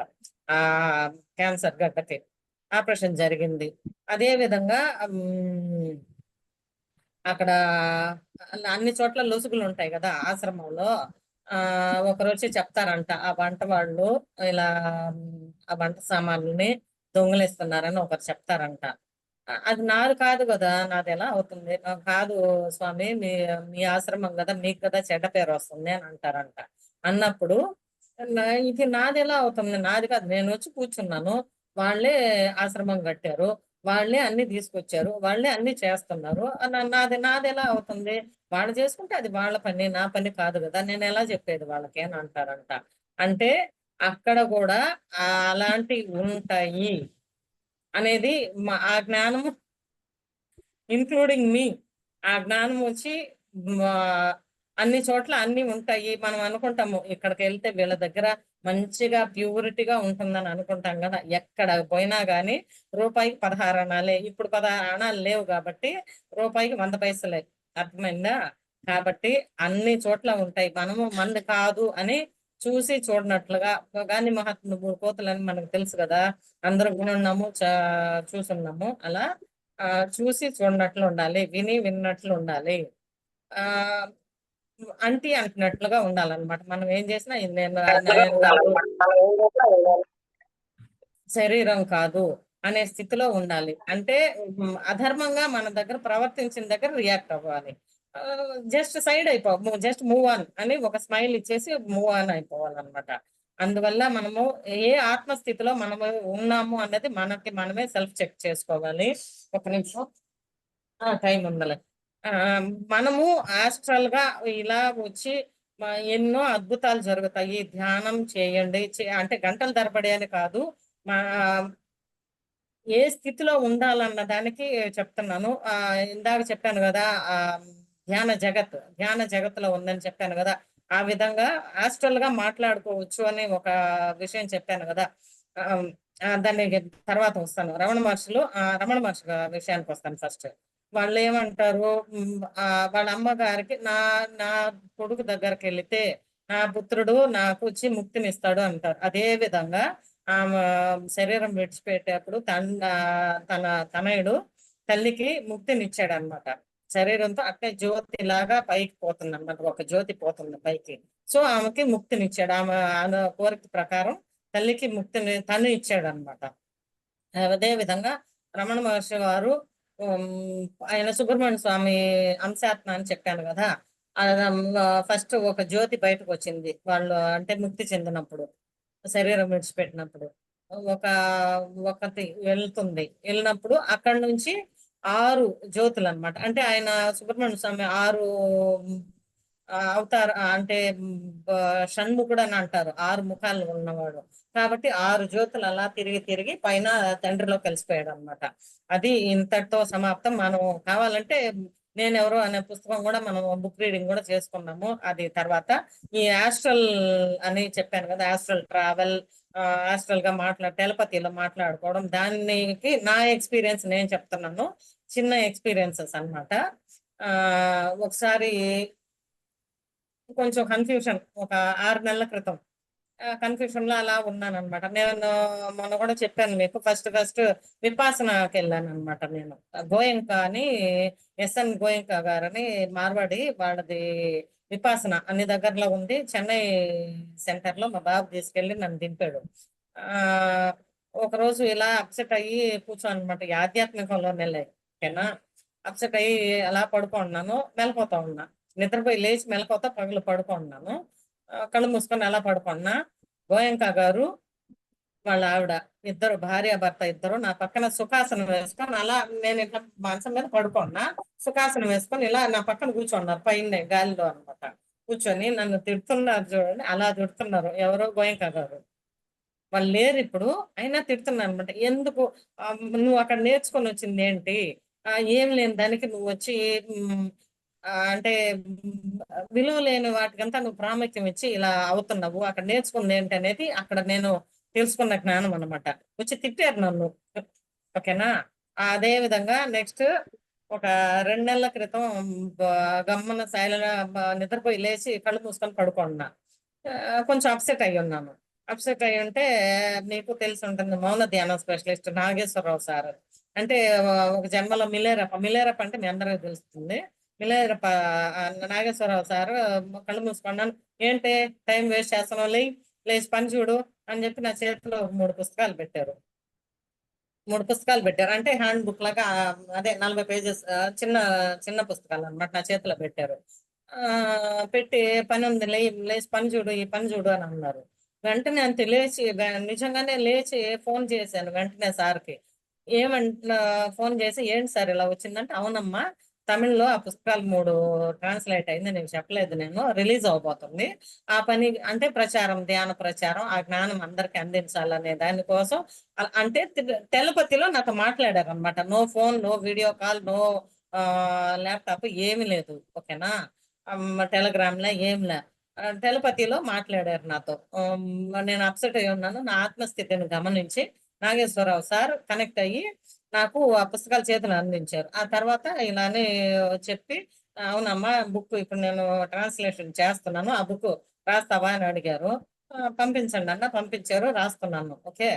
క్యాన్సర్ గడ్డకి. ఆపరేషన్ జరిగింది. అదే విధంగా అక్కడ అన్ని చోట్ల లొసుగులుంటాయి గదా! ఆశ్రమంలో. ఒకరొచ్చి చెప్తారంట. ఆ వంట వాళ్ళు ఇలా ఆ వంట సామాన్లని దొంగిలిస్తున్నారని ఒకరు చెప్తారంట. అది నాది కాదు గదా! నాదెలా అవుతుంది? కాదు స్వామి మీ ఆశ్రమం గదా! మీకు కదా చెడ్డ పేరొస్తుంది అని అంటారంట. అన్నప్పుడు ఇది నాదెలా అవుతుంది? నాది కాదు. నేనొచ్చి కూర్చున్నాను. వాళ్ళే ఆశ్రమం కట్టారు. వాళ్ళే అన్నీ తీసుకొచ్చారు. వాళ్ళే అన్నీ చేస్తున్నారు. నాదెలా అవుతుంది? వాళ్ళు చేసుకుంటే అది వాళ్ళ పని. నా పని కాదు గదా! నేనెలా చెప్పేది వాళ్ళకి అని అంటారంట. అంటే అక్కడ గూడా అలాంటివి ఉంటాయి అనేది ఆ జ్ఞానము ఇంక్లూడింగ్ మీ. ఆ జ్ఞానం వచ్చి ఆహ్, అన్ని చోట్ల అన్నీ ఉంటాయి. మనం అనుకుంటాము ఇక్కడికెళ్తే వీళ్ళ దగ్గర మంచిగా ప్యూరిటీగా ఉంటుందని అనుకుంటాం గదా! ఎక్కడ పోయినా గాని రూపాయికి 16 అణాలే. ఇప్పుడు 16 అణాలు లేవు గాబట్టి రూపాయికి 100 పైసలే. అర్థమైందా? కాబట్టి అన్ని చోట్ల ఉంటాయి. మనము మనది కాదు అని చూసి చూడనట్లుగా గాంధీ మహాత్ముడు కోతులని మనకు తెలుసు గదా! అందరూ వినున్నాము, చూసున్నాము. అలా చూసి చూడనట్లు ఉండాలి. విని విన్నట్లు ఉండాలి. ఆహ్, అంటినట్లుగా ఉండాలన్నమాట. మనం ఏం చేసినా ఇది నేను కాదు, శరీరం కాదు అనే స్థితిలో ఉండాలి. అంటే అధర్మంగా మన దగ్గర ప్రవర్తించిన దగ్గర రియాక్ట్ అవ్వాలి. Just side just move on అని ఒక స్మైల్ ఇచ్చేసి మూవ్ ఆన్ అయిపోవాలన్నమాట. అందువల్ల మనము ఏ ఆత్మస్థితిలో మనము ఉన్నాము అన్నది మనకి మనమే సెల్ఫ్ చెక్ చేసుకోవాలి. ఒక నిమిషం. టైం ఉందిలే. మనము ఆస్ట్రల్‌గా ఇలా వచ్చి ఎన్నో అద్భుతాలు జరుగుతాయి. ధ్యానం చేయండి. అంటే గంటల తరబడి అని కాదు. మా ఏ స్థితిలో ఉండాలన్న దానికి చెప్తున్నాను. ఇందాక చెప్పాను గదా! ఆహ్, ధ్యాన జగత్తులో ఉందని చెప్పాను గదా! ఆ విధంగా ఆస్ట్రల్‌గా మాట్లాడుకోవచ్చు అని ఒక విషయం చెప్పాను గదా! ఆహ్, దాన్ని తర్వాత వస్తాను. రమణ మహర్షి విషయానికొస్తాను ఫస్ట్. వాళ్ళేమంటారు వాళ్ళ అమ్మగారికి నా కొడుకు దగ్గరికెళితే నా పుత్రుడు నాకొచ్చి ముక్తినిస్తాడు అంటారు. అదే విధంగా ఆమె శరీరం విడిచిపెట్టేప్పుడు తన తనయుడు తల్లికి ముక్తినిచ్చాడన్నమాట. శరీరంతో అట్లే జ్యోతిలాగా పైకి పోతుందన్నమాట. ఒక జ్యోతి పోతుంది పైకి. సో, ఆమెకి ముక్తినిచ్చాడు. ఆమె కోరిక ప్రకారం తల్లికి ముక్తిని తను ఇచ్చాడన్నమాట. అదే విధంగా రమణ మహర్షి వారు ఆయన సుబ్రహ్మణ్య స్వామి అంశాత్మ అని చెప్పాను గదా! ఫస్ట్ ఒక జ్యోతి బయటకు వచ్చింది వాళ్ళు అంటే ముక్తి చెందినప్పుడు, శరీరం విడిచిపెట్టినప్పుడు. ఒక ఒకటి వెళ్ళినప్పుడు అక్కడి నుంచి 6 జ్యోతులు అన్నమాట. అంటే ఆయన సుబ్రహ్మణ్య స్వామి 6 అవతార అంటే షణ్ముఖుడు అని అంటారు. 6 ముఖాలు ఉన్నవాడు. కాబట్టి 6 జ్యోతులు అలా తిరిగి తిరిగి పైన తండ్రిలో కలిసిపోయాడు అనమాట. అది ఇంతటితో సమాప్తం. మనం కావాలంటే నేనెవరు అనే పుస్తకం కూడా మనం బుక్ రీడింగ్ కూడా చేసుకున్నాము. అది తర్వాత ఈ ఆస్ట్రల్ అని చెప్పాను కదా, ఆస్ట్రల్ ట్రావెల్, ఆస్ట్రల్ గా టెలపతిలో మాట్లాడుకోవడం, దానికి నా ఎక్స్పీరియన్స్ నేను చెప్తున్నాను. చిన్న ఎక్స్పీరియన్సెస్ అన్నమాట. ఒకసారి కొంచెం కన్ఫ్యూషన్, ఒక 6 నెలల క్రితం కన్ఫ్యూషన్ లో అలా ఉన్నాను అనమాట. నేను మొన్న కూడా చెప్పాను మీకు, ఫస్ట్ విపాసనకి వెళ్ళాను అనమాట. నేను గోయంక అని, ఎస్ఎన్ గోయంక గారని మార్వాడి, వాళ్ళది విపాసన అన్ని దగ్గరలో ఉంది. చెన్నై సెంటర్ లో మా బాబు తీసుకెళ్లి నన్ను దింపాడు. ఆ ఒక రోజు ఇలా అప్సెట్ అయ్యి కూర్చోను అనమాట. ఈ ఆధ్యాత్మికంలో నెల ఓకేనా. అప్సెట్ అయ్యి అలా పడుకున్నాను, మెలకువతో ఉన్నా. నిద్రపోయి లేచి మెలకువతో పగలు పడుకున్నాను. కళ్ళు మూసుకొని అలా పడుకున్నా. గోయంక గారు వాళ్ళ ఆవిడ ఇద్దరు, భార్య భర్త ఇద్దరు నా పక్కన సుఖాసనం వేసుకొని, అలా నేను ఇట్లా మంచం మీద పడుకున్నా, సుఖాసనం వేసుకొని ఇలా నా పక్కన కూర్చున్నారు, పైన గాలిలో అన్నమాట. కూర్చొని నన్ను తిడుతున్నారు చూడండి, అలా తిడుతున్నారు. ఎవరో గోయంక గారు. వాళ్ళు లేరు ఇప్పుడు, అయినా తిడుతున్నారు అనమాట. ఎందుకు నువ్వు అక్కడ నేర్చుకొని వచ్చింది ఏంటి? ఏం లేని దానికి నువ్వు వచ్చి అంటే విలువ లేని వాటికంతా నువ్వు ప్రాముఖ్యం ఇచ్చి ఇలా అవుతున్నావు. అక్కడ నేర్చుకుంది ఏంటి అనేది అక్కడ నేను తెలుసుకున్న జ్ఞానం అన్నమాట. వచ్చి తిట్టారు నన్ను. ఓకేనా. అదే విధంగా నెక్స్ట్ ఒక 2 నెలల క్రితం గమ్మన నిద్రపోయి లేచి కళ్ళు మూసుకొని పడుకున్నా. కొంచెం అప్సెట్ అయ్యి ఉన్నాను. అప్సెట్ అయ్యి ఉంటే మీకు తెలిసి ఉంటుంది, మౌన ధ్యానం స్పెషలిస్ట్ నాగేశ్వరరావు సార్ అంటే ఒక జన్మలో మిలేరప్ప అంటే మీ అందరికీ తెలుస్తుంది. మిలేరప్ప నాగేశ్వరరావు సార్ కళ్ళు మూసుకున్నాను. ఏంటి టైం వేస్ట్ చేస్తున్నావు, లేచి పని చూడు అని చెప్పి నా చేతిలో 3 పుస్తకాలు పెట్టారు. 3 పుస్తకాలు పెట్టారు. అంటే హ్యాండ్ బుక్ లాగా, అదే 40 పేజెస్, చిన్న చిన్న పుస్తకాలు అన్నమాట నా చేతిలో పెట్టారు. పెట్టి పని ఉంది, లేచి పని చూడు, ఈ పని చూడు అని అన్నారు. వెంటనే అంతే లేచి నిజంగానే లేచి ఫోన్ చేశాను వెంటనే సార్కి. ఏమంటున్నా ఫోన్ చేసి, ఏంటి సార్ ఇలా వచ్చిందంటే, అవునమ్మా తమిళ్లో ఆ పుస్తకాలు 3 ట్రాన్స్లేట్ అయింది, నీకు చెప్పలేదు నేను, రిలీజ్ అవబోతుంది. ఆ పని అంటే ప్రచారం, ధ్యాన ప్రచారం, ఆ జ్ఞానం అందరికి అందించాలనే దానికోసం అంటే టెలపతిలో నాతో మాట్లాడారు అనమాట. No phone, no video call, no laptop, ఏమి లేదు. ఓకేనా. టెలిగ్రామ్ లా ఏం లే, టెలపతిలో మాట్లాడారు నాతో. నేను అప్సెట్ అయి ఉన్నాను. నా ఆత్మస్థితిని గమనించి నాగేశ్వరరావు సార్ కనెక్ట్ అయ్యి నాకు ఆ పుస్తకాలు చేతులు అందించారు. ఆ తర్వాత ఇలానే చెప్పి, అవునమ్మా బుక్ ఇప్పుడు నేను ట్రాన్స్లేషన్ చేస్తున్నాను, ఆ బుక్ రాస్తావా అని అడిగారు. పంపించండి అన్న, పంపించారు, రాస్తున్నాను. ఓకే.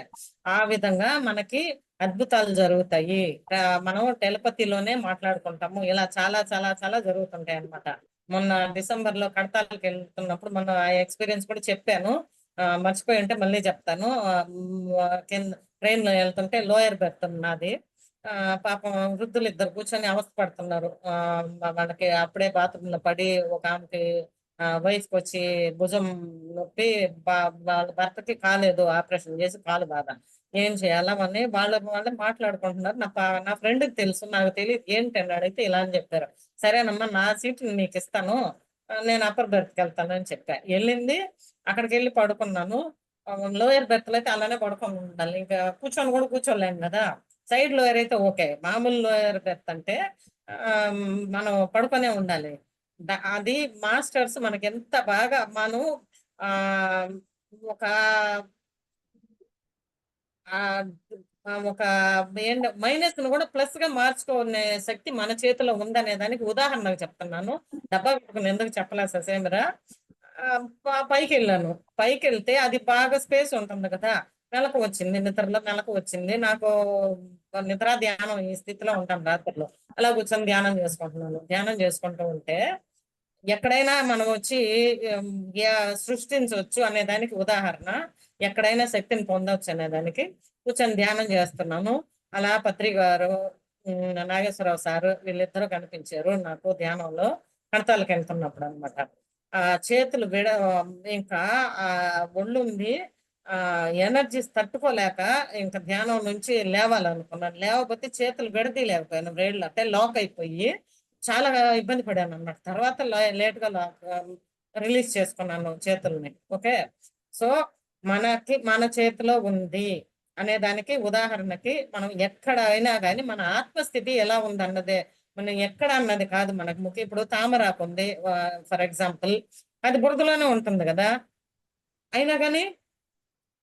ఆ విధంగా మనకి అద్భుతాలు జరుగుతాయి. మనం టెలిపతిలోనే మాట్లాడుకుంటాము. ఇలా చాలా చాలా చాలా జరుగుతుంటాయి అన్నమాట. మొన్న డిసెంబర్ లో కడతాలకి వెళ్తున్నప్పుడు మొన్న ఆ ఎక్స్పీరియన్స్ కూడా చెప్పాను. మర్చిపోయి ఉంటే మళ్ళీ చెప్తాను. కింద ట్రైన్ లో వెళ్తుంటే లోయర్ బెర్త్ నాది. పాపం వృద్ధులు ఇద్దరు కూర్చొని అవస్థ పడుతున్నారు. వాళ్ళకి అప్పుడే బాత్రూమ్ లో పడి ఒక ఆమెకి వయసుకి వచ్చి భుజం నొప్పి, వాళ్ళ భర్తకి కాలేదు, ఆపరేషన్ చేసి కాలు బాధ. ఏం చేయాలా అని వాళ్ళే మాట్లాడుకుంటున్నారు. నా ఫ్రెండ్కి తెలుసు, నాకు తెలియదు ఏంటని అడిగితే ఇలా అని చెప్పారు. సరేనమ్మా నా సీట్ నీకు ఇస్తాను, నేను అప్పర్ బెర్త్కి వెళ్తాను అని చెప్పా. వెళ్ళింది, అక్కడికి వెళ్ళి పడుకున్నాను. లోయర్ బెర్త్ లో అయితే అలానే పడుకొని ఉండాలి, ఇంకా కూర్చొని కూడా కూర్చోలేము కదా. సైడ్ లోయర్ అయితే ఓకే, మామూలు లోయర్ బెర్త్ అంటే మనం పడుకొనే ఉండాలి. అది మాస్టర్స్ మనకి ఎంత బాగా మనం ఆ ఒక ఆ ఒక మైనస్ ను కూడా ప్లస్ గా మార్చుకునే శక్తి మన చేతిలో ఉందనే దానికి ఉదాహరణకు చెప్తున్నాను. డబ్బా పెట్టుకుని ఎందుకు చెప్పలే ససేమిరా. పైకి వెళ్ళాను. పైకి వెళ్తే అది బాగా స్పేస్ ఉంటుంది కదా, మెలకు వచ్చింది, నిద్రలో మెలకు వచ్చింది నాకు. నిద్ర ధ్యానం ఈ స్థితిలో ఉంటాను రాత్రిలో. అలా కూర్చొని ధ్యానం చేసుకుంటున్నాను. ధ్యానం చేసుకుంటూ ఉంటే ఎక్కడైనా మనం వచ్చి ఉమ్, సృష్టించవచ్చు అనే దానికి ఉదాహరణ, ఎక్కడైనా శక్తిని పొందవచ్చు అనే దానికి కూర్చొని ధ్యానం చేస్తున్నాను. అలా పత్రి గారు, నాగేశ్వరరావు సారు వీళ్ళిద్దరూ కనిపించారు నాకు ధ్యానంలో. కడతాలకు వెళ్తున్నప్పుడు అనమాట. చేతులు ఇంకా ఆ ఒళ్ళుంది ఎనర్జీస్ తట్టుకోలేక ఇంకా ధ్యానం నుంచి లేవాలనుకున్నాను. లేవకపోతే చేతులు విడదీయలేకపోయాను. వేళ్ళు అంటే లాక్ అయిపోయి చాలా ఇబ్బంది పడాను అన్నమాట. తర్వాత లేట్ గా రిలీజ్ చేసుకున్నాను చేతుల్ని. ఓకే. సో మన చేతిలో ఉంది అనే దానికి ఉదాహరణకి మనం ఎక్కడ అయినా కానీ మన ఆత్మస్థితి ఎలా ఉందన్నదే, మనం ఎక్కడ అన్నది కాదు మనకు ముఖ్యం. ఇప్పుడు తామరాకు ఉంది ఫర్ ఎగ్జాంపుల్, అది బురదలోనే ఉంటుంది కదా, అయినా కానీ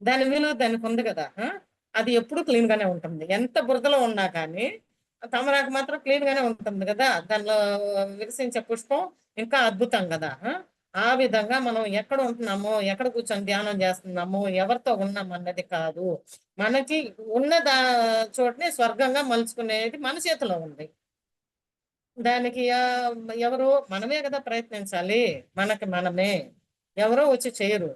దాని విలువ దానికి ఉంది కదా. అది ఎప్పుడు క్లీన్ గానే ఉంటుంది, ఎంత బురదలో ఉన్నా కానీ. తామరాకు మాత్రం క్లీన్ గానే ఉంటుంది కదా, దానిలో వికసించే పుష్పం ఇంకా అద్భుతం కదా. ఆ విధంగా మనం ఎక్కడ ఉంటున్నామో, ఎక్కడ కూర్చొని ధ్యానం చేస్తున్నామో, ఎవరితో ఉన్నాం అన్నది కాదు. మనకి ఉన్న చోటని స్వర్గంగా మలుచుకునేది మన చేతిలో ఉంది. దానికి ఎవరు మనమే కదా ప్రయత్నించాలి. మనకి మనమే, ఎవరో వచ్చి చేయరు.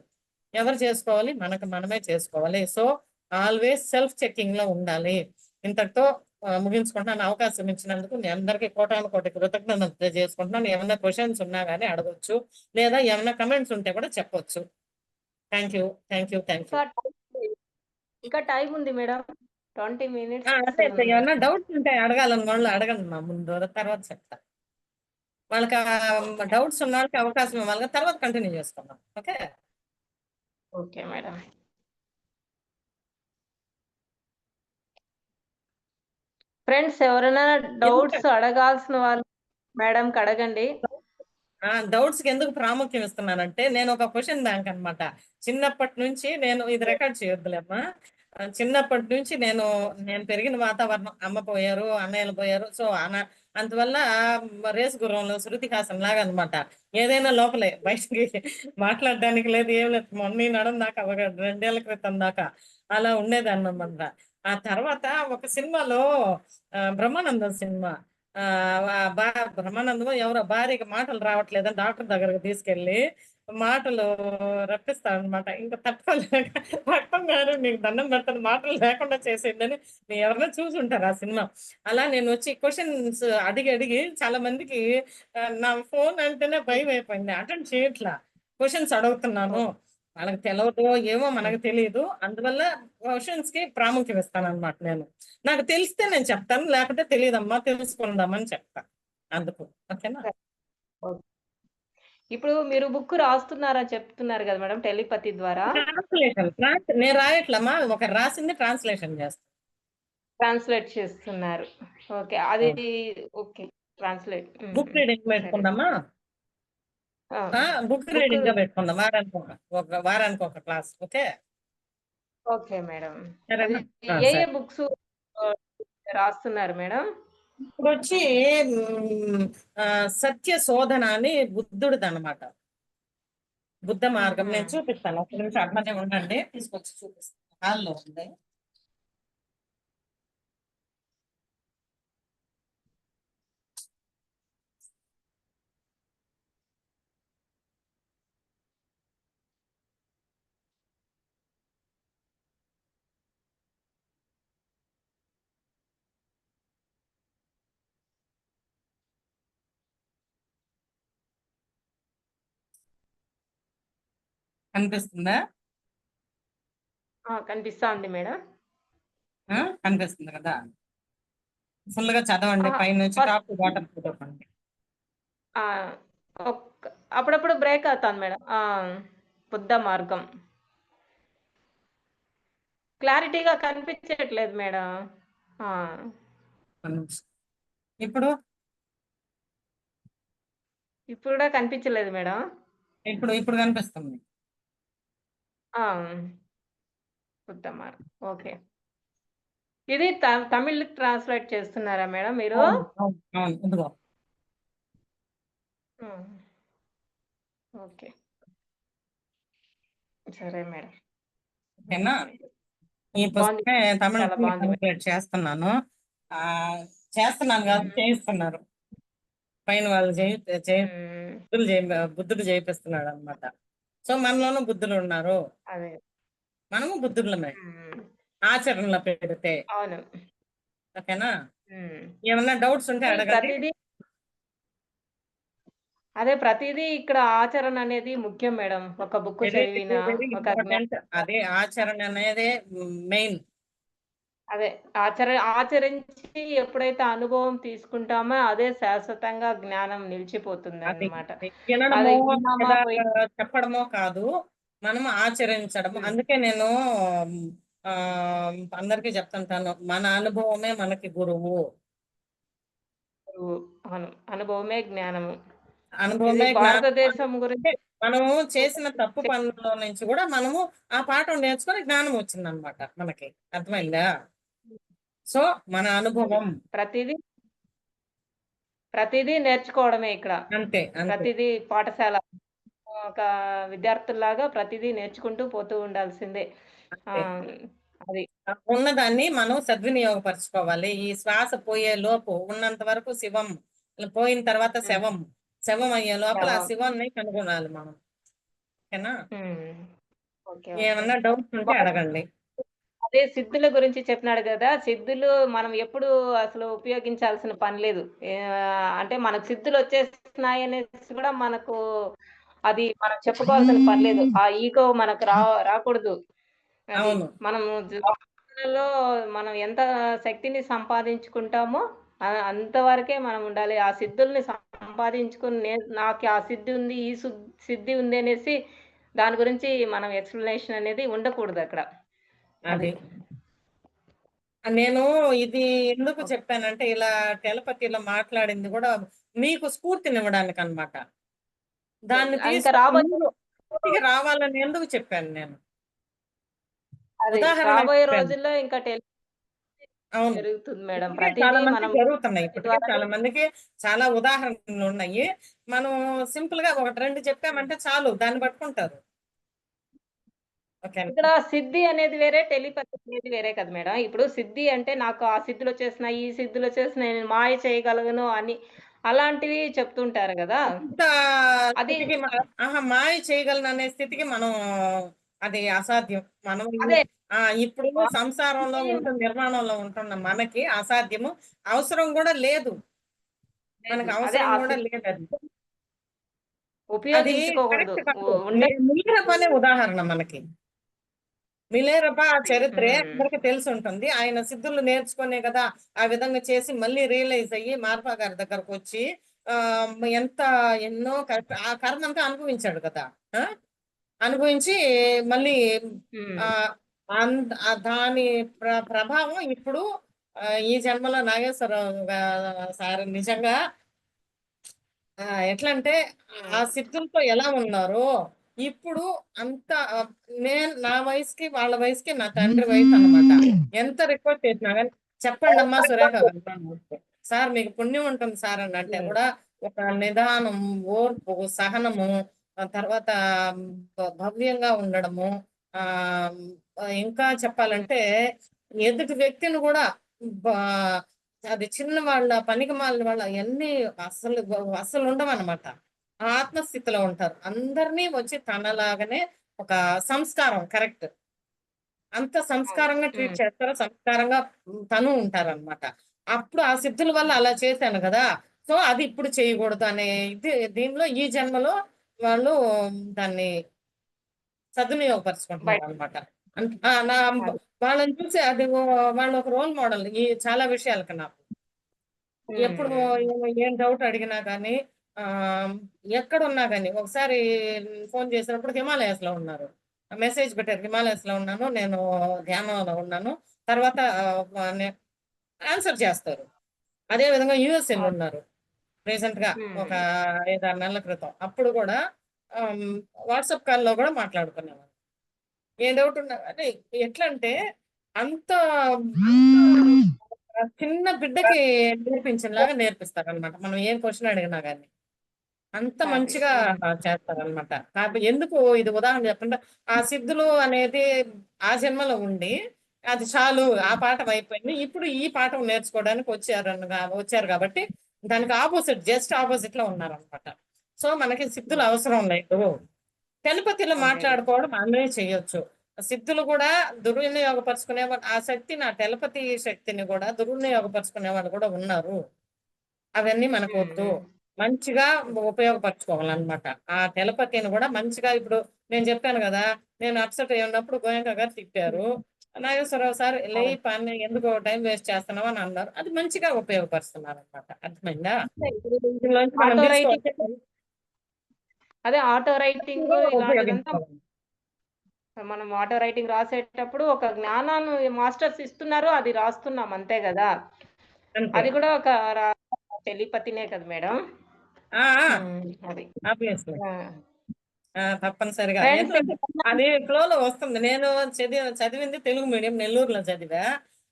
ఎవరు చేసుకోవాలి? మనకు మనమే చేసుకోవాలి. సో ఆల్వేస్ సెల్ఫ్ చెకింగ్ లో ఉండాలి. ఇంతటితో ముగించుకుంటున్నాను. అవకాశం ఇచ్చినందుకు మీ అందరికీ కోటాను కోటి కృతజ్ఞతలు తెలియజేసుకుంటున్నాను. ఏమైనా క్వశ్చన్స్ ఉన్నా కానీ అడగొచ్చు, లేదా ఏమైనా కమెంట్స్ ఉంటే కూడా చెప్పొచ్చు. Thank you, thank you, thank you. ఇంకా టైం ఉంది మేడం, 20 మినిట్స్ అదే ఉంది. ఏమన్నా డౌట్స్ ఉంటే అడగాలని వాళ్ళు అడగండి మా ముందు, తర్వాత చెప్తా. వాళ్ళకి డౌట్స్ ఉన్న వాళ్ళకి అవకాశం ఇవ్వాలి, తర్వాత కంటిన్యూ చేసుకుందాం. ఓకే. Okay madam. ఫ్రెండ్స్ ఎవరైనా డౌట్స్ అడగాల్సిన వాళ్ళు మేడంకి అడగండి. డౌట్స్ కి ఎందుకు ప్రాముఖ్యం ఇస్తున్నానంటే, నేను ఒక క్వశ్చన్ బ్యాంక్ అన్నమాట. చిన్నప్పటి నుంచి నేను ఇది రికార్డ్ చేయొద్దులేమ్మా. చిన్నప్పటి నుంచి నేను పెరిగిన వాతావరణం, అమ్మ పోయారు, అన్నయ్యలు పోయారు. సో అందువల్ల రేసు గుర్రంలో శృతి హాసన్ లాగా అనమాట. ఏదైనా లోపలే, బయటికి మాట్లాడడానికి లేదు, ఏం లేదు. మొన్న నడం దాకా 2 ఏళ్ల క్రితం దాకా అలా ఉండేదాన్ని అనమాట. ఆ తర్వాత ఒక సినిమాలో బ్రహ్మానందం సినిమా, బ్రహ్మానందం ఎవరో భార్యకి మాటలు రావట్లేదని డాక్టర్ దగ్గరకు తీసుకెళ్లి మాటలు రప్పిస్తాడనమాట. ఇంకా తట్టుకోలేక రక్తం గారు నీకు దండం పెడతాను, మాటలు లేకుండా చేసేయండి మీరు ఎవరైనా చూసి ఉంటారు ఆ సినిమా. అలా నేను వచ్చి క్వశ్చన్స్ అడిగి అడిగి చాలా మందికి నా ఫోన్ అంటేనే భయం అయిపోయింది, అటెండ్ చేయట్లా. క్వశ్చన్స్ అడుగుతున్నాను, వాళ్ళకి తెలియదు ఏమో మనకు తెలియదు. అందువల్ల క్వశ్చన్స్ కి ప్రాముఖ్యం ఇస్తాను అనమాట. నేను నాకు తెలిస్తే నేను చెప్తాను, లేకపోతే తెలియదమ్మా తెలుసుకుందామని చెప్తా. అందుకు ఓకేనా. ఇప్పుడు మీరు బుక్ రాస్తున్నారని చెప్తున్నారు కదా మేడం, టెలిపతి ద్వారా. ట్రాన్స్లేషన్ నేను రాయట్లమ్మా, ఒక రాసింది ట్రాన్స్లేషన్ చేస్తాను. ట్రాన్స్లేట్ చేస్తున్నారు. ఓకే. అది ఓకే. ట్రాన్స్లేట్. బుక్ రీడింగ్ పెట్టుకుందామా? బుక్ బుక్ రీడింగ్ గా పెట్టుకుందాం. వారానికి ఒక క్లాస్. ఓకే. Okay madam. అది సరేనా? ఏ సరే. బుక్స్ రాస్తున్నారు మేడం? ఇప్పుడు వచ్చి సత్య శోధన అని బుద్ధుడిది అనమాట. బుద్ధ మార్గం నేను చూపిస్తాను. ఒక నిమిషం అట్లనే ఉండండి, తీసుకొచ్చి చూపిస్తాను. హాల్లో ఉంది. కనిపిస్తుందా? కనిపిస్తా ఉంది మేడం. కనిపిస్తుంది కదా. ఫుల్ గా చదవండి, పై నుంచి టాప్ టు బాటమ్ చదవండి. అప్పుడప్పుడు బ్రేక్ అవుతాను మేడం. బుద్ధ మార్గం క్లారిటీగా కనిపించట్లేదు మేడం. ఇప్పుడు ఇప్పుడు కూడా కనిపించలేదు మేడం. ఇప్పుడు కనిపిస్తుంది. బుద్ధ మార్గం ఓకే. ఇది తమిళ్ ట్రాన్స్లేట్ చేస్తున్నారా మేడం మీరు? ఇదిగో. ఓకే. సరే మేడం. ఓకేనా. ఈ పుస్తకమే తమిళ ట్రాన్స్లేట్ చేస్తున్నాను. కాదు, చేయిస్తున్నారు. పైన వాళ్ళు బుద్ధుడు చేయిస్తున్నాడు అనమాట. సో మనలోనూ బుద్ధులు ఉన్నారు, మనము బుద్ధులమే ఆచరణలో పెడితే. అవును. ఓకేనా. ఏమన్నా డౌట్స్ ఉంటే అడగండి. అదే ప్రతీదీ ఇక్కడ ఆచరణ అనేది ముఖ్యం మేడం. ఒక బుక్ వెరీ చదివినా, వెరీ ఒక జ్ఞా ఇంపార్టెంట్. అదే ఆచరణ అనేదే మెయిన్. అదే ఆచరించి ఎప్పుడైతే అనుభవం తీసుకుంటామో అదే శాశ్వతంగా జ్ఞానం అది నిలిచిపోతుందన్నమాట. వినడమో అది విన్నామా లేదా పోయి చెప్పడమో కాదు. మనం ఆచరించడం. హ్మ్. అందుకే నేను అందరికీ చెప్తుంటాను. మన అనుభవమే మనకి గురువు. గురువు. అవును. అనుభవమే జ్ఞానము. ఇది అనుభవమే జ్ఞానం. భారతదేశం అంటే గురించి మనము చేసిన తప్పు చెప్ పనుల్లో నుంచి కూడా మనము ఆ పాఠం నేర్చుకొని జ్ఞానం వచ్చిందనమాట మనకి. అర్థమైందా? సో, మన అది. అనుభవం. ప్రతీదీ, ప్రతీదీ నేర్చుకోవడమే ఇక్కడ. అంతే. అంతే. ప్రతీదీ పాఠశాల. ఒక విద్యార్థుల్లాగా ప్రతీదీ నేర్చుకుంటూ పోతూ ఉండాల్సిందే. అంతే. ఆహ్, అది. ఉన్నదాన్ని మనం సద్వినియోగపరుచుకోవాలి. ఈ శ్వాస పోయే లోపు ఉన్నంత వరకు శివం. పోయిన తర్వాత హ్మ్. శవం. శవం అయ్యే లోపల ఆ శవం. శివాన్ని కనుగొనాలి మనం. ఓకేనా? హ్మ్. ఓకే. ఓకే. ఏమన్నా డౌట్స్ ఉంటే బాగా అడగండి. అదే సిద్ధుల గురించి చెప్పినాడు గదా! సిద్ధులు మనం ఎప్పుడు అసలు ఉపయోగించాల్సిన పని లేదు. అంటే మనకు సిద్ధులొచ్చేస్తున్నాయనేసి కూడా మనకు అది మనం చెప్పుకోవాల్సిన పని లేదు. ఆ ఈగో మనకు రాకూడదు. అది. అవును. మనము జీవితంలో మనం ఎంత శక్తిని సంపాదించుకుంటామో అంతవరకే మనం ఉండాలి. ఆ సిద్ధుల్ని సంపాదించుకొని నాకు ఆ సిద్ధి ఉంది, ఈ సిద్ధి ఉంది అనేసి దాని గురించి మనం ఎక్స్‌ప్లనేషన్ అనేది ఉండకూడదక్కడ. అది. అది. నేను ఇది ఎందుకు ఓకే. చెప్పానంటే, ఇలా టెలపతిలో మాట్లాడింది గూడా మీకు స్ఫూర్తినివ్వడానికనమాట. దాన్ని ఇంకా తీసుకొని రాబోయే మీరు స్ఫూర్తిగా రావాలని ఎందుకు చెప్పాను నేను. అది ఉదాహరణకు రాబోయే చెప్పాను. రోజుల్లో ఇంకా అవును. జరుగుతుంది మేడం. ఇప్పటికే చాలా ప్రతీదీ మందికి మనం జరుగుతున్నాయి. ఇప్పటికే ద్వారానే చాలా మందికి చాలా ఉదాహరణలున్నాయి. మనం సింపుల్‌గా 1, 2 హ్మ్. చెప్పామంటే చాలు. దాన్ని పట్టుకుంటారు. ఇక్కడ ఓకేనా? సిద్ధి అనేది వేరే, టెలిపతి అనేది వేరే కదా మేడం. ఇప్పుడు సిద్ధి అంటే నాకు ఆ సిద్ధులొచ్చేసినాయి, ఈ సిద్ధులొచ్చేసినాయి, నేను మాయ చేయగలను అని అలాంటివి చెప్తుంటారు గదా! అంత అది స్థితికి మాయ చేయగలననే స్థితికి మనం అది అసాధ్యం. మనం అదే ఇప్పుడు సంసారంలో నిర్మాణంలో ఉంటున్న మనకి అసాధ్యము. అవసరం గూడా లేదు. లేదు. మనకు అదే అవసరం ఆ గూడా సిద్ధి లేదది. అది ఉపయోగించుకోకూడదు. కరెక్ట్ కాదు. ఉండే మిలీరపనే ఉదాహరణ మనకి. మిలేరప ఆ చరిత్రే హ్మ్. అందరికి తెలిసుంటుంది. ఆయన సిద్ధులు నేర్చుకునే కదా! ఆ విధంగా చేసి మళ్ళీ రియలైజ్ అయ్యి మార్పా గారి దగ్గరకొచ్చి ఎంత ఎన్నో ఆ కర్మంతా అనుభవించాడు కదా! ఆ! అనుభవించి మళ్ళీ హ్మ్. ఆహ్, దాని ప్రభావం ఇప్పుడు ఈ జన్మలో నాగేశ్వరరావు సార్ నిజంగా ఎట్లంటే ఆ హ్మ్. సిద్ధులతో ఎలా ఉన్నారో, ఇప్పుడు అంత నా వయసుకి, వాళ్ళ వయసుకి నా తండ్రి వయసనమాట. ఎంత రిక్వెస్ట్ చేసినా గాని, "చెప్పండమ్మా సురేఖ గారు" సార్ మీకు పుణ్యం ఉంటుంది సార్ అనంటే హ్మ్. కూడా ఒక నిదానం, ఓర్పు, సహనము, తర్వాత భవ్యంగా ఉండడము. ఆహ్, ఇంకా హ్మ్. చెప్పాలంటే ఎదుటి వ్యక్తిని గూడా బా అది చిన్న వాళ్ళ, పనికిమాలిన వాళ్ళ అయన్నీ అస్సలుండవనమాట. ఆత్మస్థితిలో ఉంటారు. అందరిని వచ్చి తనలాగానే ఒక సంస్కారం కరెక్ట్. అంత అవును. సంస్కారంగా ట్రీట్ హ్మ్. చేస్తారు. సంస్కారంగా తను ఉంటారనమాట. అప్పుడు ఆ సిద్ధుల వల్ల అలా చేశాను గదా! సో, అది ఇప్పుడు చేయకూడదు అనే దీనిలో ఈ జన్మలో వాళ్ళు దాన్ని బయట సద్వినియోగపరుచుకుంటున్నారనమాట. నా అది. వాళ్ళని చూసి అది వాళ్ళు ఒక రోల్ మోడల్ ఈ చాలా విషయాలకి నాకు. ఎప్పుడు హ్మ్. ఏం డౌట్ అడిగినా గాని ఆహ్, ఎక్కడున్నా గాని ఒకసారి ఫోను చేసినప్పుడు హిమాలయాస్‌లో ఉన్నారు. మెసేజ్ పెట్టారు. హిమాలయాస్‌లో ఉన్నాను. నేను ధ్యానంలో ఉన్నాను. తర్వాత ఆన్సర్ చేస్తారు. అదే విధంగా అవును. యూఎస్‌ఎళ్లున్నారు. రీసెంట్‌గా ఒక హ్మ్. 5, 6 నెలల క్రితం. అప్పుడు గూడా ఆహ్, వాట్సాప్ కాల్‌లో గూడా మాట్లాడుకునేవాళ్ళం. ఏ డౌట్ ఉన్నా గాని ఎట్లంటే అంత చిన్న బిడ్డకి నేర్పించేలాగా నేర్పిస్తారనమాట. మనం ఏం క్వెషన్ అడిగినా గాని. అంత అది. మంచిగా హ్మ్. చేస్తారనమాట. ఎందుకు ఇది ఉదాహరణ చెప్పంటే, ఆ సిద్ధులు అనేది ఆ జన్మలో ఉండి, అది చాలు ఆ హ్మ్. పాఠం అయిపోయింది. ఇప్పుడు ఈ పాఠం నేర్చుకోవడానికి వచ్చారు కాబట్టి, దానికి జస్ట్ అపోజిట్‌లో ఉన్నారనమాట. సో, మనకి సిద్ధులు హ్మ్. అవసరం లేదు. టెలిపతిలో లేదు. మాట్లాడుకోవడం అందరూ చేయొచ్చు. సిద్ధులు గూడా దుర్వినియోగపరుచుకునేవాళ్ళు ఆ శక్తిని, ఆ టెలిపతి శక్తిని గూడా దుర్వినియోగపరుచుకునేవాళ్ళు కూడా ఉన్నారు. అవన్నీ హ్మ్. మనకొద్దు. హ్మ్. మంచిగా ఉపయోగపరచుకోవాలన్నమాట. ఆ టెలపతిని కూడా మంచిగా ఇప్పుడు నేను చెప్పాను కదా, నేను అప్సెట్ అయి ఉన్నప్పుడు గోయంక గారు తిట్టారు. నాగేశ్వరరావు సార్ లేయి అవును. పని ఎందుకు టైం వేస్ట్ చేస్తున్నావు అని అన్నారు. అది మంచిగా ఉపయోగపరుస్తున్నారు అనమాట. అర్థమైందా? అంటే ఇప్పుడు ఇందులోంచి మనం ఆటో రైటింగ్, తీసుకోవాల్సింది అదే ఆటో రైటింగ్ ఇలాంటిదంతా ఉపయోగించుకోవాలి. మనం ఆటో రైటింగ్ రాసేటప్పుడు ఒక జ్ఞానాన్ని మాస్టర్స్ ఇస్తున్నారు. అది రాస్తున్నాం అంతే గదా! అంతే. అది కూడా ఒక రా టెలిపతినే కదా మేడం. ఆ! ఆ! అది. ఆబ్వియస్లీ. ఆ! తప్పనిసరిగా. ఫ్రెండ్స్ ఎందుకంటే అది ఫ్లోలో వస్తుంది. నేను చదివింది తెలుగు మీడియం నెల్లూరులో చదివా.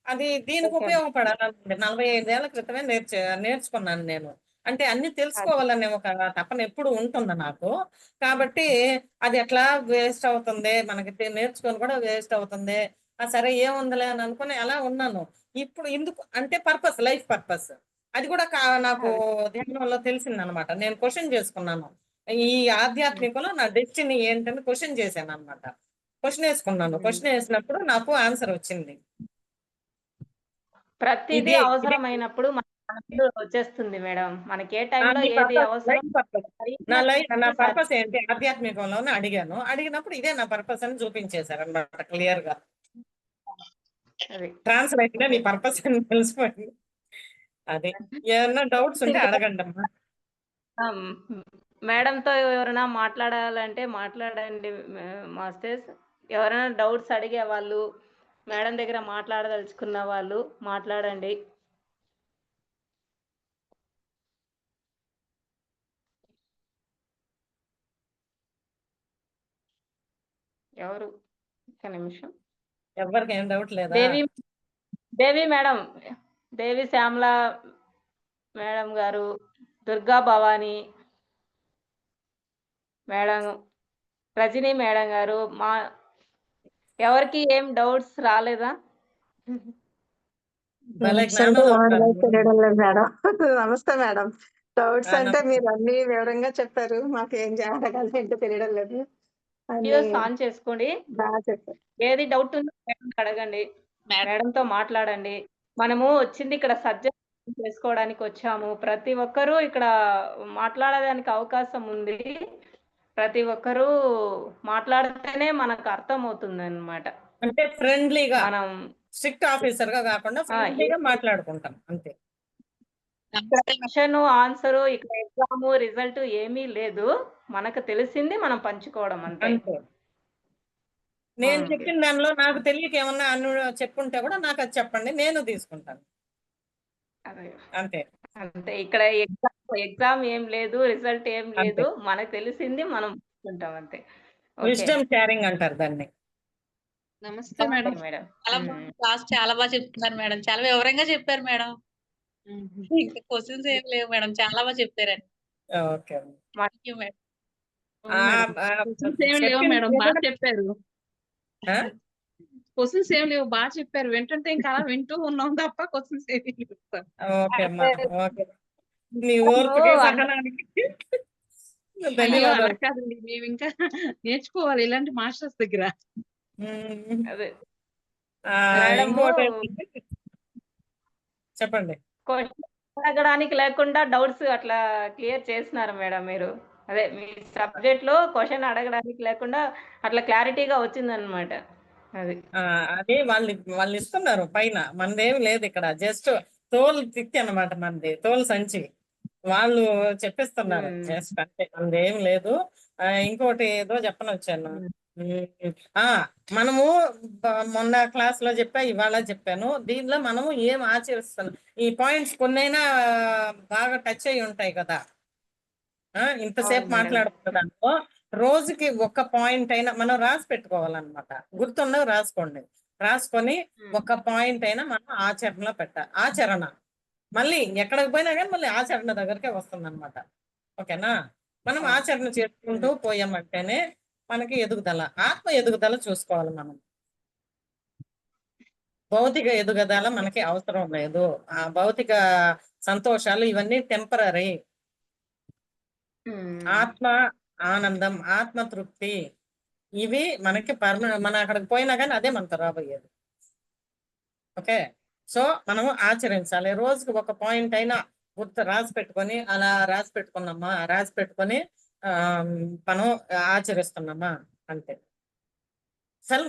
అది దీనికి ఓకే. ఉపయోగపడాలనుకుంది. 45 ఏళ్ల క్రితమే నేర్చుకున్నాను నేను. అంటే అన్నీ అది. తెలుసుకోవాలనే ఒక తపన ఎప్పుడు ఉంటుంది నాకు. కాబట్టి అది ఎట్లా వేస్ట్ అవుతుంది, మనకి నేర్చుకొని కూడా వేస్ట్ అవుతుంది. సరే ఏముందిలే అని అనుకుని అలా ఉన్నాను. ఇప్పుడు ఎందుకు అంటే లైఫ్ పర్పస్. అది కూడా నాకు అది. ధ్యానంలో తెలిసిందనమాట. నేను క్వెషన్ చేసుకున్నాను. ఈ హ్మ్. ఆధ్యాత్మికలో నా డెస్టినీ ఏంటని క్వెషన్ చేశాననమాట. క్వెషన్ వేసుకున్నాను. హ్మ్. క్వెషన్ వేసినప్పుడు నాకు ఆన్సర్ వచ్చింది. ప్రతీదీ ఇది ఇది అవసరమైనప్పుడు మన ముందు వచ్చేస్తుంది మేడం. మనకి ఏ టైంలో నీ ఏది పర్పస్, అవసరం లైఫ్ పర్పస్. సరైన నా సమయానికి పర్పస్ ఏంటి ఆధ్యాత్మికంలోనే అడిగాను. అడిగినప్పుడు ఇదే నా పర్పస్ అని చూపించేశారనమాట క్లియర్ గా. అది. ట్రాన్స్‌లేట్ గా నీ ఓకే. పర్పస్ అని తెలిసిపోయింది. అది. ఏమన్నా డౌట్స్ ఉంటే సింపుల్‌గా అడగండమ్మా. మేడంతో ఎవరైనా మాట్లాడాలంటే మాట్లాడండి మాస్టర్స్. ఎవరైనా డౌట్స్ అడిగేవాళ్ళు, మేడం దగ్గర మాట్లాడదలుచుకున్న వాళ్ళు మాట్లాడండి. ఎవరు? ఒక్క నిమిషం. ఎవ్వరికి ఏం డౌట్ లేదా? దేవి దేవి మేడం, దేవి శ్యామల మేడం గారు, దుర్గా భవాని మేడం, రజిని మేడం గారు, ఎవరికీ ఏం డౌట్స్ రాలేదా? భలే డౌట్స్ అంటే జ్ఞానంలో ఉన్నారు మాకు మీరు. తెలియడం లేదు మేడం. నమస్తే మేడం. డౌట్స్ అంటే నమస్తే. మీరు అన్నీ వివరంగా చెప్పారు. మాకేం అడగాలో ఏంటో తెలియడం లేదు. అన్నీ వీడియోస్ ఆన్ చేసుకోండి. బాగా చెప్పారు. ఏది డౌట్ ఉందో మేడంని అడగండి. మేడంతో మాట్లాడండి. మనము వచ్చింది ఇక్కడ సబ్జెక్ట్ చేసుకోవడానికి వచ్చాము. ప్రతి ఒక్కరూ ఇక్కడ మాట్లాడడానికి అవకాశం ఉంది. ప్రతి ఒక్కరూ మాట్లాడితేనే మనకు అర్థమవుతుందన్నమాట. అంటే ఫ్రెండ్లీగా, మనం స్ట్రిక్ట్ ఆఫీసర్ గా కాకుండా ఆ! ఏ ఫ్రెండ్లీగా మాట్లాడుకుంటాం అంతే. ఇక్కడ క్వెషను, ఆన్సరు, ఇక్కడ ఎగ్జాము, రిజల్ట్ ఏమీ లేదు. మనకు తెలిసింది మనం పంచుకోవడం అంతే. అంతే. నేను ఓకే. చెప్పిన దానిలో నాకు తెలియక ఏమన్నా చెప్పుంటే కూడా నాకు అది చెప్పండి. నేను తీసుకుంటాను. అదే. అంతే. అంతే. ఇక్కడ ఎగ్జామ్ ఏం లేదు. రిజల్ట్ ఏం అంతే. లేదు. మనకు తెలిసింది మనం పంచుకుంటాం అంతే. ఓకే. విజ్డమ్ షేరింగ్ అంటారు దాన్ని. నమస్తే ఓకే మేడం. మేడం. చాలా క్లాస్ చాలా చెప్తున్నారు మేడం. చాలా వివరంగా చెప్పారు మేడం. ఇంకా క్వెషన్స్ ఏమి లేవు మేడం. చాలా చెప్పారండి. ఓకే. Thank you madam. ఆ! అవును మేడం. ఆహ్, క్వెషన్స్ ఏమి లేవు చెప్పింది మేడం. ఏదైనా చెప్పారు. ఆ! క్వెషన్స్ ఏమి లేవు. చెప్పారు. వింటుంటే ఇంకా అలా వింటూ ఉన్నాం తప్ప క్వెషన్స్ ఏమి లేవు. ఓకే అమ్మా. అంటే ఓకే. నీ మనము ఓర్పుకి, అన్ని సహనానికి అయ్యో! అలా ధన్యవాదాలు. కాదండి. మేమింకా నేర్చుకోవాలి ఇలాంటి మాస్టర్స్ దగ్గర. హ్మ్. అదే మేడము ఇంకోటేంటంటే చెప్పండి. క్వెషన్ అడగడానికి లేకుండా డౌట్స్ అట్లా క్లియర్ చేసినారు మేడం మీరు. అదే మీ సబ్జెక్ట్‌లో క్వెషన్ అడగడానికి లేకుండా అట్లా క్లారిటీగా వచ్చిందన్నమాట. అది. అది వాళ్ళిస్తున్నారు పైన. మనదేమి లేదు ఇక్కడ. జస్ట్ తోలు తిత్తి అన్నమాట మనది. తోలు సంచి. వాళ్ళు చెప్పిస్తున్నారు. హ్మ్. జస్ట్ అంతే. మనదేమి లేదు. ఇంకోటి ఏదో చెప్పనొచ్చాను. హ్మ్. హ్మ్. ఆ! మనము మొన్న క్లాస్‌లో చెప్పా, ఇవాళ చెప్పాను. దీనిలో మనము ఏం ఆచరిస్తున్నాం. ఈ పాయింట్స్ కొన్నైనా బాగా టచ్ అయ్యి ఉంటాయి కదా! అవును ఇంతసేపు మేడం. మాట్లాడుకున్న దాంట్లో రోజుకి ఒక పాయింట్ అయినా మనం రాసి పెట్టుకోవాలన్నమాట. గుర్తున్నవి రాసుకోండి. రాసుకొని హ్మ్. ఒక పాయింట్ అయినా మనం ఆచరణలో పెట్టాలి. ఆచరణ. మళ్ళీ ఎక్కడికి పోయినా గాని మళ్ళీ ఆచరణ దగ్గరికే వస్తుందన్నమాట. ఓకేనా? మనం అవును. ఆచరణ చేసుకుంటూ హ్మ్. పోయామంటేనే మనకి ఎదుగుదల. ఆత్మ ఎదుగుదల చూసుకోవాలి మనం. భౌతిక ఎదుగుదల మనకి అవసరం లేదు. భౌతిక సంతోషాలు ఇవన్నీ టెంపరరీ. హ్మ్. ఆత్మ ఆనందం, ఆత్మ తృప్తి ఇవి మనకి మనం అక్కడికి పోయినా గాని అదే మనతో రాబోయేది. ఓకే. సో మనము ఆచరించాలి. రోజుకి ఒక పాయింట్ అయినా గుర్తు రాసి పెట్టుకొని అలా రాసి పెట్టుకున్నామా, రాసి పెట్టుకొని మనం ఆచరిస్తున్నామా అంతే.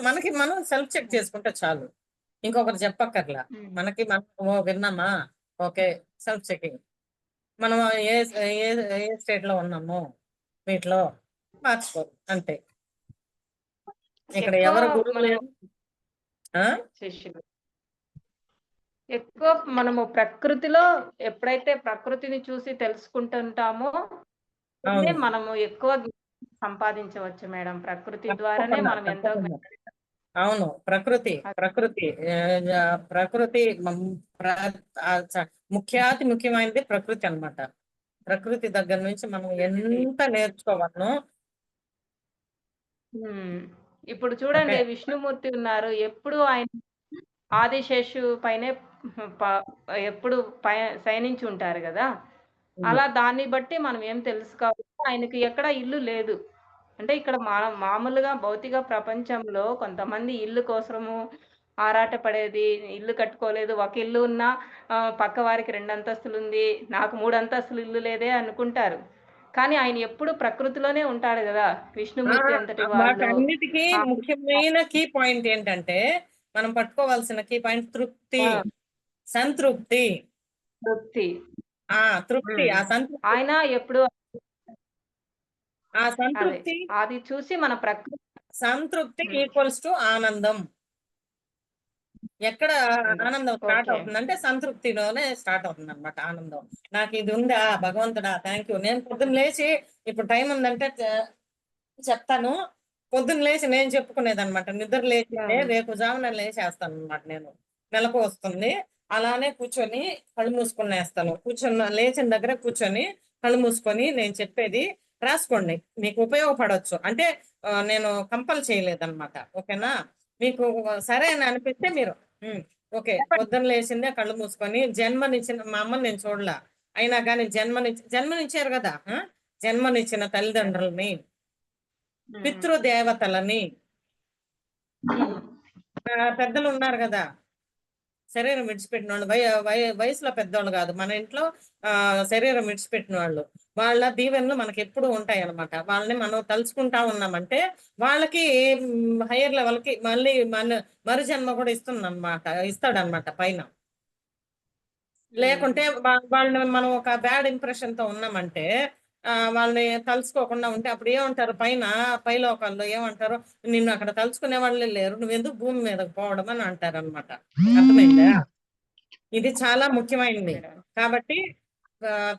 మనకి మనం సెల్ఫ్ చెక్ చేసుకుంటే చాలు, ఇంకొకరు చెప్పక్కర్లా. మనకి మనం విన్నామా, ఓకే, సెల్ఫ్ చెకింగ్. మనం ఏ ఏ ఏ స్టేట్ లో ఉన్నాము వీటిలో మార్చుకో అంతే. ఇక్కడ ఎక్కువ ఎవరు గురువు మనం లేదు. ఆ? శిష్యులు ఎక్కువ మనము ప్రకృతిలో ఎప్పుడైతే ప్రకృతిని చూసి తెలుసుకుంటుంటామో అప్పుడే అవును, మనము ఎక్కువ సంపాదించవచ్చు మేడం. ప్రకృతి ద్వారానే తప్పకుండా మనం ఎంతో తప్పకుండా. అవును, ప్రకృతి ప్రకృతి ప్రకృతి ముఖ్యాతి ముఖ్యమైనది ప్రకృతి అన్నమాట. ప్రకృతి దగ్గర నుంచి మనం ఎంత నేర్చుకోవాలను. ఇప్పుడు చూడండి, ఓకే. విష్ణుమూర్తి ఉన్నారు. ఎప్పుడు ఆయన ఆదిశేషు పైనే ప- ఎప్పుడు శయనించి ఉంటారు కదా. అలా దాన్ని బట్టి మనం ఏం తెలుసుకోవాలి, ఆయనకి ఎక్కడ ఇల్లు లేదు. అంటే ఇక్కడ మామూలుగా భౌతిక ప్రపంచంలో కొంతమంది ఇల్లు కోసము ఆరాట పడేది, ఇల్లు కట్టుకోలేదు, ఒక ఇల్లు ఉన్నా పక్క వారికి 2 అంతస్తులు ఉంది, నాకు 3 అంతస్తులు ఇల్లు లేదే అనుకుంటారు. కానీ ఆయన ఎప్పుడు ప్రకృతిలోనే ఉంటాడు కదా, విష్ణుమూర్తి అంతటి వాళ్ళు. వాటన్నిటికీ ఆ, ముఖ్యమైన కీ పాయింట్ ఏంటంటే మనం పట్టుకోవాల్సిన కీ పాయింట్ తృప్తి, ఆ, సంతృప్తి. తృప్తి. తృప్తి, ఆ సంతృప్తి, ఆయన ఎప్పుడు ఆ అదే సంతృప్తి. అది చూసి మన ప్రకృతి సంతృప్తి ఈక్వల్స్ టు ఆనందం. ఎక్కడ ఆనందం స్టార్ట్ ఓకే. అవుతుందంటే సంతృప్తిలోనే స్టార్ట్ అవుతుంది అనమాట ఆనందం. నాకు ఇది ఉందా భగవంతుడా, థ్యాంక్ యూ. నేను పొద్దున్న లేచి ఇప్పుడు టైం ఉందంటే చెప్తాను. పొద్దున్న లేచి నేను చెప్పుకునేది అనమాట. నిద్ర లేచిందే రేపు జామున లేచేస్తాను అనమాట. నేను మెలకు వస్తుంది, అలానే కూర్చొని కళ్ళు మూసుకునేస్తాను. లేచిన దగ్గర కూర్చొని కళ్ళు మూసుకొని నేను చెప్పేది రాసుకోండి, మీకు ఉపయోగపడవచ్చు. అంటే నేను కంపల్ చేయలేదన్నమాట. ఓకేనా, మీకు సరే అని అనిపిస్తే మీరు ఓకే. పొద్దున్న లేచిందే కళ్ళు మూసుకొని జన్మనిచ్చిన మా అమ్మని నేను చూడలా, అయినా కానీ జన్మనిచ్చారు కదా, జన్మనిచ్చిన తల్లిదండ్రులని, పితృదేవతలని, పెద్దలు ఉన్నారు కదా, శరీరం విడిచిపెట్టిన వాళ్ళు, వయసులో పెద్దవాళ్ళు కాదు మన ఇంట్లో, శరీరం విడిచిపెట్టిన వాళ్ళు, వాళ్ళ దీవెనలు మనకి ఎప్పుడు ఉంటాయి అన్నమాట. వాళ్ళని మనం తలుచుకుంటా ఉన్నామంటే వాళ్ళకి హైయర్ లెవెల్ కి మళ్ళీ మరు జన్మ కూడా ఇస్తాడనమాట పైన. లేకుంటే వాళ్ళని మనం ఒక బ్యాడ్ ఇంప్రెషన్ తో ఉన్నామంటే వాళ్ళని తలుచుకోకుండా ఉంటే అప్పుడు ఏమంటారు, పైలోకాల్లో ఏమంటారు, నిన్ను అక్కడ తలుచుకునే వాళ్ళే లేరు, నువ్వెందుకు భూమి మీదకి పోవడం అని అంటారు అనమాట. అర్థమైందా? ఇది చాలా ముఖ్యమైనది. కాబట్టి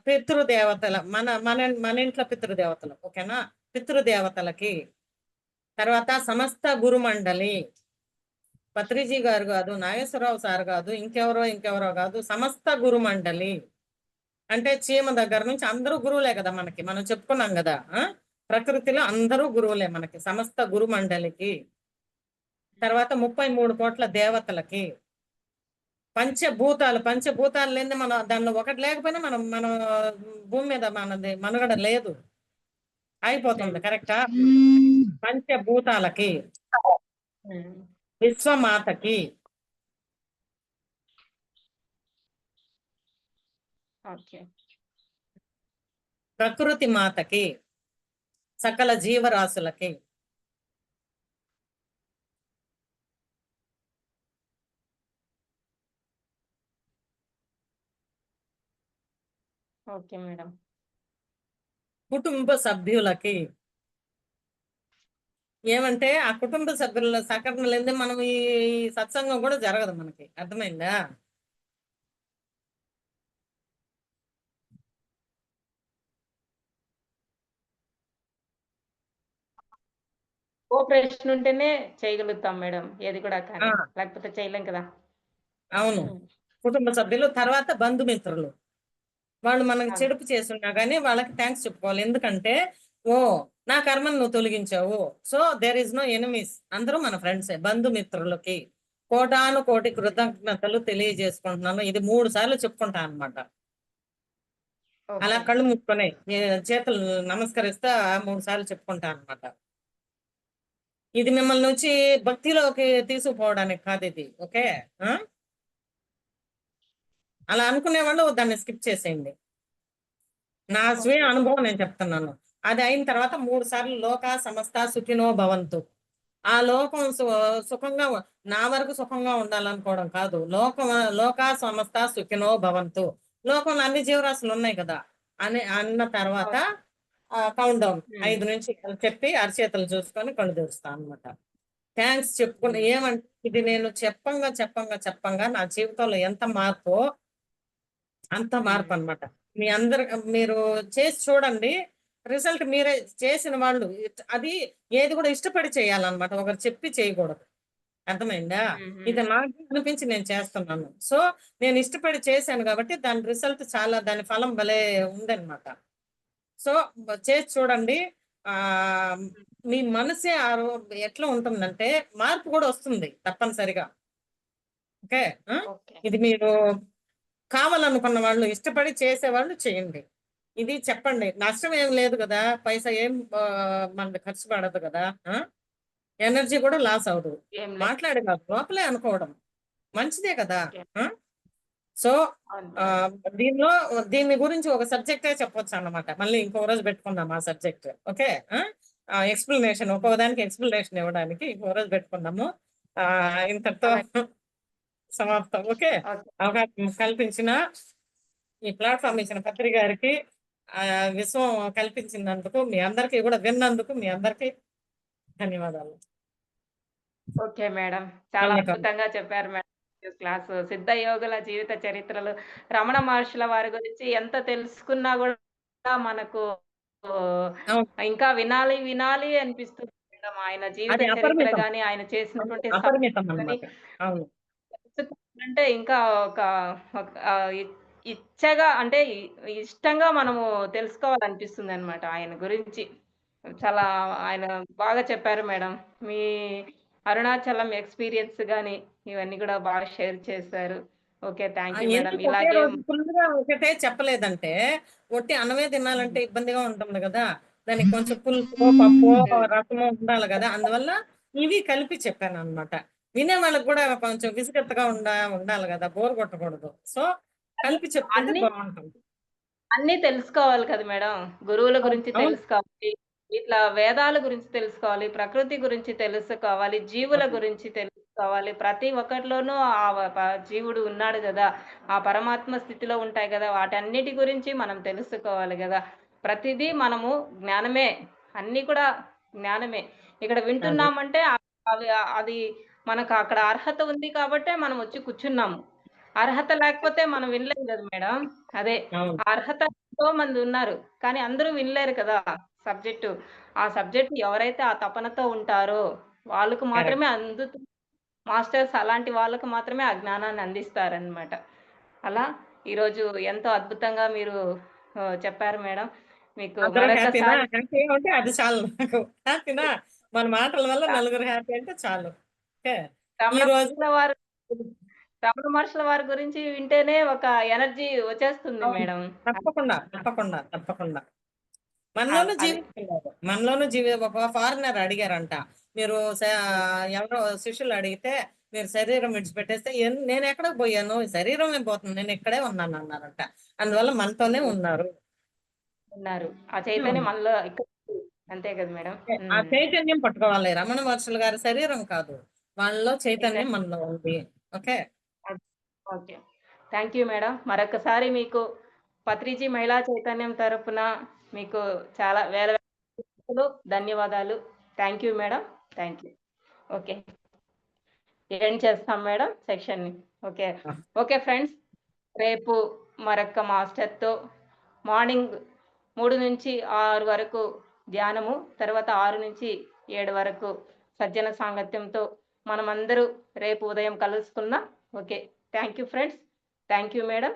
పితృదేవతల మన మన మన ఇంట్లో పితృదేవతలు, ఓకేనా, పితృదేవతలకి, తర్వాత సమస్త గురుమండలి, పత్రిజీ గారు కాదు, నాగేశ్వరరావు సార్ కాదు, ఇంకెవరో కాదు, సమస్త గురుమండలి. అంటే చీమ దగ్గర నుంచి అందరూ గురువులే కదా మనకి, మనం చెప్పుకున్నాం కదా, ప్రకృతిలో అందరూ గురువులే మనకి, సమస్త గురుమండలికి. తర్వాత 33 కోట్ల దేవతలకి, పంచభూతాలు లేని మన దానిలో ఒకటి లేకపోయినా మనం మన భూమి మీద మనది మనుగడ లేదు, అయిపోతుంది. కరెక్టా? పంచభూతాలకి, విశ్వమాతకి, ఓకే. ప్రకృతి మాతకి, సకల జీవరాశులకి, ఓకే మేడం. కుటుంబ సభ్యులకి. ఏమంటే ఆ కుటుంబ సభ్యుల సహకరణ లేదే మనం ఈ సత్సంగం కూడా జరగదు మనకి. అర్థమైందా? కోఆపరేషన్ ఉంటేనే చేయగలుగుతాం మేడం ఏది కూడా కానీ, లేకపోతే చేయలేం కదా. అవును, కుటుంబ సభ్యులు. తర్వాత బంధుమిత్రులు, వాళ్ళు మనకు చెడుపు చేస్తున్నా కానీ వాళ్ళకి థ్యాంక్స్ చెప్పుకోవాలి. ఎందుకంటే నా కర్మను నువ్వు తొలగించావు, so there is no enemies, అందరూ మన ఫ్రెండ్సే. బంధుమిత్రులకి కోటాను కోటి కృతజ్ఞతలు తెలియజేసుకుంటున్నాను. ఇది 3 సార్లు చెప్పుకుంటా అనమాట. అలా కళ్ళు ముట్టుకొని చేతులు నమస్కరిస్తా 3 సార్లు చెప్పుకుంటా అనమాట. ఇది మిమ్మల్ని వచ్చి భక్తిలోకి తీసుకుపోవడానికి కాదు ఇది. ఓకే, అలా అనుకునే వాళ్ళు దాన్ని స్కిప్ చేసేయండి. నా స్వీయ అనుభవం నేను చెప్తున్నాను. అది అయిన తర్వాత 3 సార్లు లోక సమస్త సుఖినో భవంతు. ఆ లోకం సుఖంగా నా వరకు సుఖంగా ఉండాలనుకోవడం కాదు. లోక సమస్త సుఖినో భవంతు. లోకంలో అన్ని జీవరాశులు ఉన్నాయి కదా అని అన్న తర్వాత కౌంట్ డౌన్ 5 నుంచి చెప్పి అరచేతులు చూసుకొని కళ్ళు తెరుస్తాను అనమాట. థ్యాంక్స్ చెప్పుకుని ఏమంటే ఇది నేను చెప్పంగా నా జీవితంలో ఎంత మార్పు అంత మార్పు అన్నమాట. మీ అందరు మీరు చేసి చూడండి. రిజల్ట్ మీరే చేసిన వాళ్ళు అది ఏది కూడా ఇష్టపడి చేయాలన్నమాట. ఒకరు చెప్పి చేయకూడదు. అర్థమైందా? ఇది నాకు అనిపించి నేను చేస్తున్నాను. సో నేను ఇష్టపడి చేశాను కాబట్టి దాని రిజల్ట్ దాని ఫలం భలే ఉందన్నమాట. సో చేసి చూడండి. మీ మనసే ఎట్లా ఉంటుందంటే మార్పు కూడా వస్తుంది తప్పనిసరిగా. ఓకే. ఇది మీరు కావాలనుకున్న వాళ్ళు ఇష్టపడి చేసేవాళ్ళు చేయండి. ఇది చెప్పండి. నష్టం ఏం లేదు కదా, పైసా ఏం మనకి ఖర్చు పడదు కదా, ఎనర్జీ కూడా లాస్ అవదు. మాట్లాడే లోపలే అనుకోవడం మంచిదే కదా. సో దీని గురించి ఒక సబ్జెక్టే చెప్పొచ్చు అన్నమాట. మళ్ళీ ఇంకో రోజు పెట్టుకుందాం ఆ సబ్జెక్ట్. ఓకే. ఎక్స్ప్లెనేషన్ ఒక్కోదానికి ఎక్స్ప్లెనేషన్ ఇవ్వడానికి ఇంకో రోజు పెట్టుకుందాము. ఇంతతో సమాప్తం. ఓకే. అవకాశం కల్పించిన ఈ ప్లాట్ఫామ్ ఇచ్చిన పత్రి గారికి విశ్వం కల్పించినందుకు మీ అందరికీ కూడా విన్నందుకు మీ అందరికీ ధన్యవాదాలు. ఓకే మేడం, చాలా అద్భుతంగా చెప్పారు మేడం. క్లాస్ సిద్ధ యోగుల జీవిత చరిత్రలు రమణ మహర్షుల వారి గురించి ఎంత తెలుసుకున్నా కూడా మనకు ఇంకా వినాలి వినాలి అనిపిస్తుంది మేడం. ఆయన జీవిత చరిత్ర గాని ఆయన చేసినటువంటి అంటే ఇంకా ఒక ఇచ్చగా అంటే ఇష్టంగా మనము తెలుసుకోవాలనిపిస్తుంది అన్నమాట ఆయన గురించి. చాలా ఆయన బాగా చెప్పారు మేడం. మీ అరుణాచలం ఎక్స్పీరియన్స్ గాని ఇవన్నీ కూడా బాగా షేర్ చేశారు. Okay, thank you madam. ఇలాగే ఒకటే చెప్పలేదంటే ఒట్టి అన్నమే తినాలంటే ఇబ్బందిగా ఉంటుంది కదా, దానికి కొంచెం పులుపు పప్పు రసము ఉండాలి కదా, అందువల్ల ఇవి కలిపి చెప్పాను అనమాట. వినే వాళ్ళకి కూడా కొంచెం విసుగెత్తగా ఉండాలి కదా, బోర్ కొట్టకూడదు. సో కలిపి చెప్తే బాగుంటుంది. అన్ని తెలుసుకోవాలి కదా మేడం. గురువుల గురించి తెలుసుకోవాలి, ఇట్లా వేదాల గురించి తెలుసుకోవాలి, ప్రకృతి గురించి తెలుసుకోవాలి, జీవుల గురించి తెలుసుకోవాలి. ప్రతి ఒక్కటిలోనూ ఆ జీవుడు ఉన్నాడు కదా, ఆ పరమాత్మ స్థితిలో ఉంటాయి కదా, వాటన్నిటి గురించి మనం తెలుసుకోవాలి కదా. ప్రతిదీ మనము జ్ఞానమే, అన్ని కూడా జ్ఞానమే. ఇక్కడ వింటున్నామంటే అది మనకు అక్కడ అర్హత ఉంది కాబట్టే మనం వచ్చి కూర్చున్నాము. అర్హత లేకపోతే మనం వినలేము కదా మేడం. అదే అర్హత ఎంతో మంది ఉన్నారు కానీ అందరూ వినలేరు కదా సబ్జెక్టు. ఆ సబ్జెక్ట్ ఎవరైతే ఆ తపనతో ఉంటారో వాళ్ళకు మాత్రమే అందుతుంది. మాస్టర్స్ అలాంటి వాళ్ళకు మాత్రమే ఆ జ్ఞానాన్ని అందిస్తారనమాట. అలా ఈరోజు ఎంతో అద్భుతంగా మీరు చెప్పారు మేడం. మీకు అది చాలు నాకు. హ్యాపీనా మన మాటల వల్ల నలుగురు హ్యాపీ అంటే చాలు. రమణ మహర్షుల వారి గురించి వింటేనే ఒక ఎనర్జీ వచ్చేస్తుంది మేడం. తప్పకుండా తప్పకుండా తప్పకుండా. మనలోనూ ఒక ఫారినర్ అడిగారంట, మీరు ఎవరో శిష్యులు అడిగితే మీరు శరీరం విడిచిపెట్టేస్తే నేను ఎక్కడికి పోయాను, శరీరం పోతుంది, నేను ఇక్కడే ఉన్నాను అన్నారంట. అందువల్ల మనతోనే ఉన్నారు. ఆ చైతన్యం మనలో అంతే కదా మేడం. ఆ చైతన్యం పట్టుకోవాలి. రమణ మహర్షులు గారి శరీరం కాదు, వాళ్ళలో చైతన్యం మనలో ఉంది. Okay. Okay, thank you madam. మరొకసారి మీకు పత్రిజీ మహిళా చైతన్యం తరపున మీకు చాలా వేల ధన్యవాదాలు. Thank you madam. Thank you. Okay, end చేస్తాం మేడం సెక్షన్ని. ఓకే ఓకే ఫ్రెండ్స్, రేపు మరొక మాస్టర్తో మార్నింగ్ 3 నుంచి 6 వరకు ధ్యానము, తర్వాత 6 నుంచి 7 వరకు సజ్జన సాంగత్యంతో మనమందరూ రేపు ఉదయం కలుసుకుందాం. Okay, thank you friends. Thank you madam.